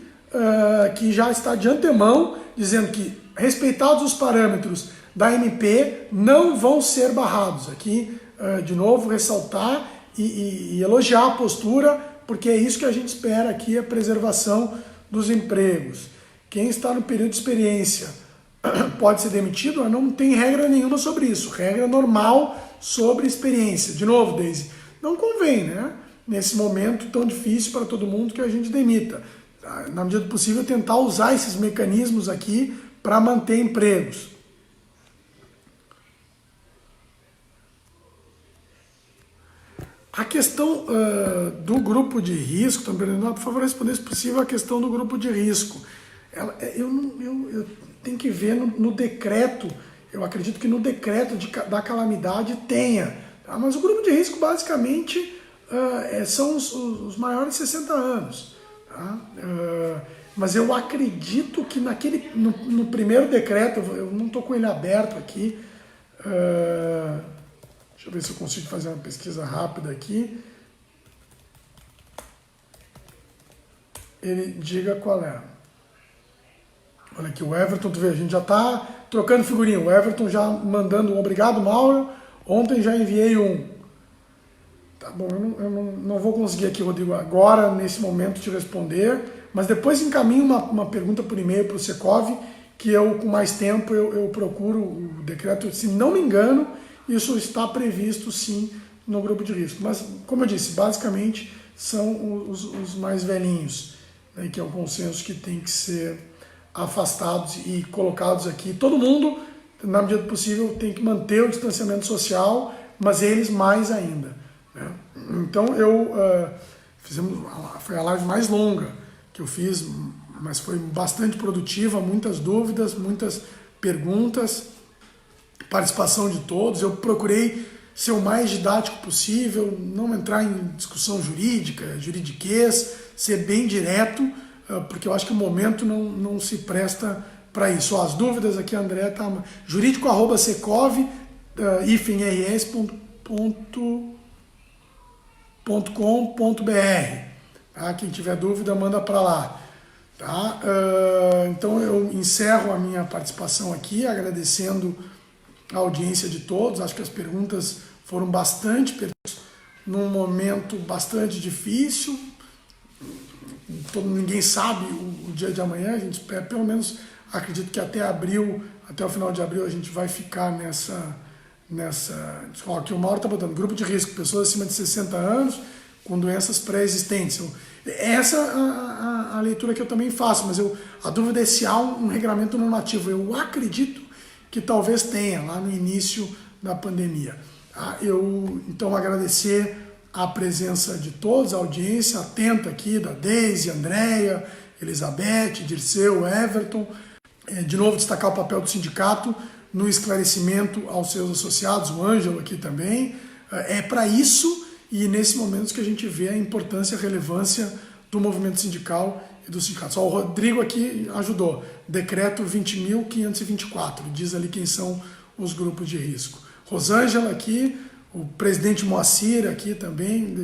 que já está de antemão dizendo que, respeitados os parâmetros da MP, não vão ser barrados. Aqui, de novo, ressaltar e elogiar a postura, porque é isso que a gente espera aqui, a preservação dos empregos. Quem está no período de experiência pode ser demitido, mas não tem regra nenhuma sobre isso. Regra normal sobre experiência. De novo, Deise, não convém, né? Nesse momento tão difícil para todo mundo, que a gente demita. Na medida do possível, tentar usar esses mecanismos aqui para manter empregos. A questão do grupo de risco, também, por favor, responder se possível a questão do grupo de risco. Eu tenho que ver no decreto, eu acredito que no decreto da calamidade tenha, tá? Mas o grupo de risco basicamente são os maiores de 60 anos. Tá? Mas eu acredito que no primeiro decreto, eu não estou com ele aberto aqui, deixa eu ver se eu consigo fazer uma pesquisa rápida aqui. Ele diga qual é. Olha aqui, o Everton, tu vê, a gente já está trocando figurinha. O Everton já mandando um obrigado, Mauro. Ontem já enviei um. Tá bom, eu não vou conseguir aqui, Rodrigo, agora, nesse momento, te responder. Mas depois encaminho uma pergunta por e-mail para o Secov, que eu, com mais tempo, eu procuro o decreto. Se não me engano, isso está previsto, sim, no grupo de risco. Mas, como eu disse, basicamente são os mais velhinhos, né, que é o consenso que tem que ser afastados e colocados aqui. Todo mundo, na medida do possível, tem que manter o distanciamento social, mas eles mais ainda, né? Então, foi a live mais longa que eu fiz, mas foi bastante produtiva, muitas dúvidas, muitas perguntas, participação de todos. Eu procurei ser o mais didático possível, não entrar em discussão jurídica, juridiquês, ser bem direto, porque eu acho que o momento não se presta para isso. As dúvidas aqui, André, tá jurídico@secov-rs.com.br. Tá? Quem tiver dúvida, manda para lá. Tá? Então eu encerro a minha participação aqui, agradecendo a audiência de todos. Acho que as perguntas foram bastante pertinentes num momento bastante difícil. Ninguém sabe o dia de amanhã, a gente espera, pelo menos acredito que até o final de abril a gente vai ficar nessa. Ó, aqui o Mauro está botando grupo de risco, pessoas acima de 60 anos com doenças pré-existentes. Essa é a leitura que eu também faço, mas a dúvida é se há um regramento normativo. Eu acredito que talvez tenha lá no início da pandemia. Então agradecer a presença de todos, a audiência atenta aqui da Deise, Andréia, Elizabeth, Dirceu, Everton. De novo, destacar o papel do sindicato no esclarecimento aos seus associados, o Ângelo aqui também. É para isso e nesse momento que a gente vê a importância e a relevância do movimento sindical e dos sindicatos. O Rodrigo aqui ajudou. Decreto 20.524, diz ali quem são os grupos de risco. Rosângela aqui, o presidente Moacir aqui também,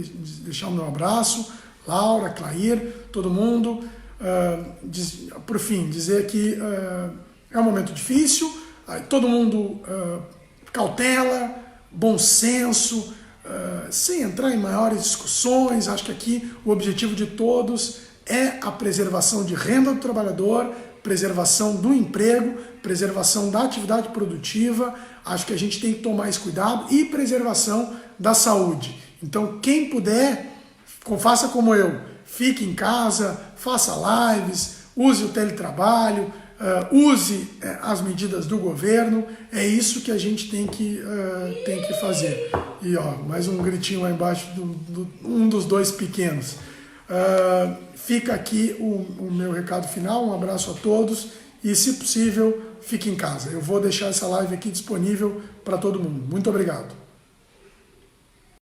deixar o meu abraço. Laura, Clair, todo mundo. Por fim, dizer que é um momento difícil, todo mundo cautela, bom senso, sem entrar em maiores discussões. Acho que aqui o objetivo de todos é a preservação de renda do trabalhador, preservação do emprego, preservação da atividade produtiva. Acho que a gente tem que tomar esse cuidado e preservação da saúde. Então, quem puder, faça como eu, fique em casa, faça lives, use o teletrabalho, use as medidas do governo. É isso que a gente tem que fazer. E ó, mais um gritinho lá embaixo, um dos dois pequenos. Fica aqui o meu recado final, um abraço a todos e, se possível, fique em casa. Eu vou deixar essa live aqui disponível para todo mundo. Muito obrigado.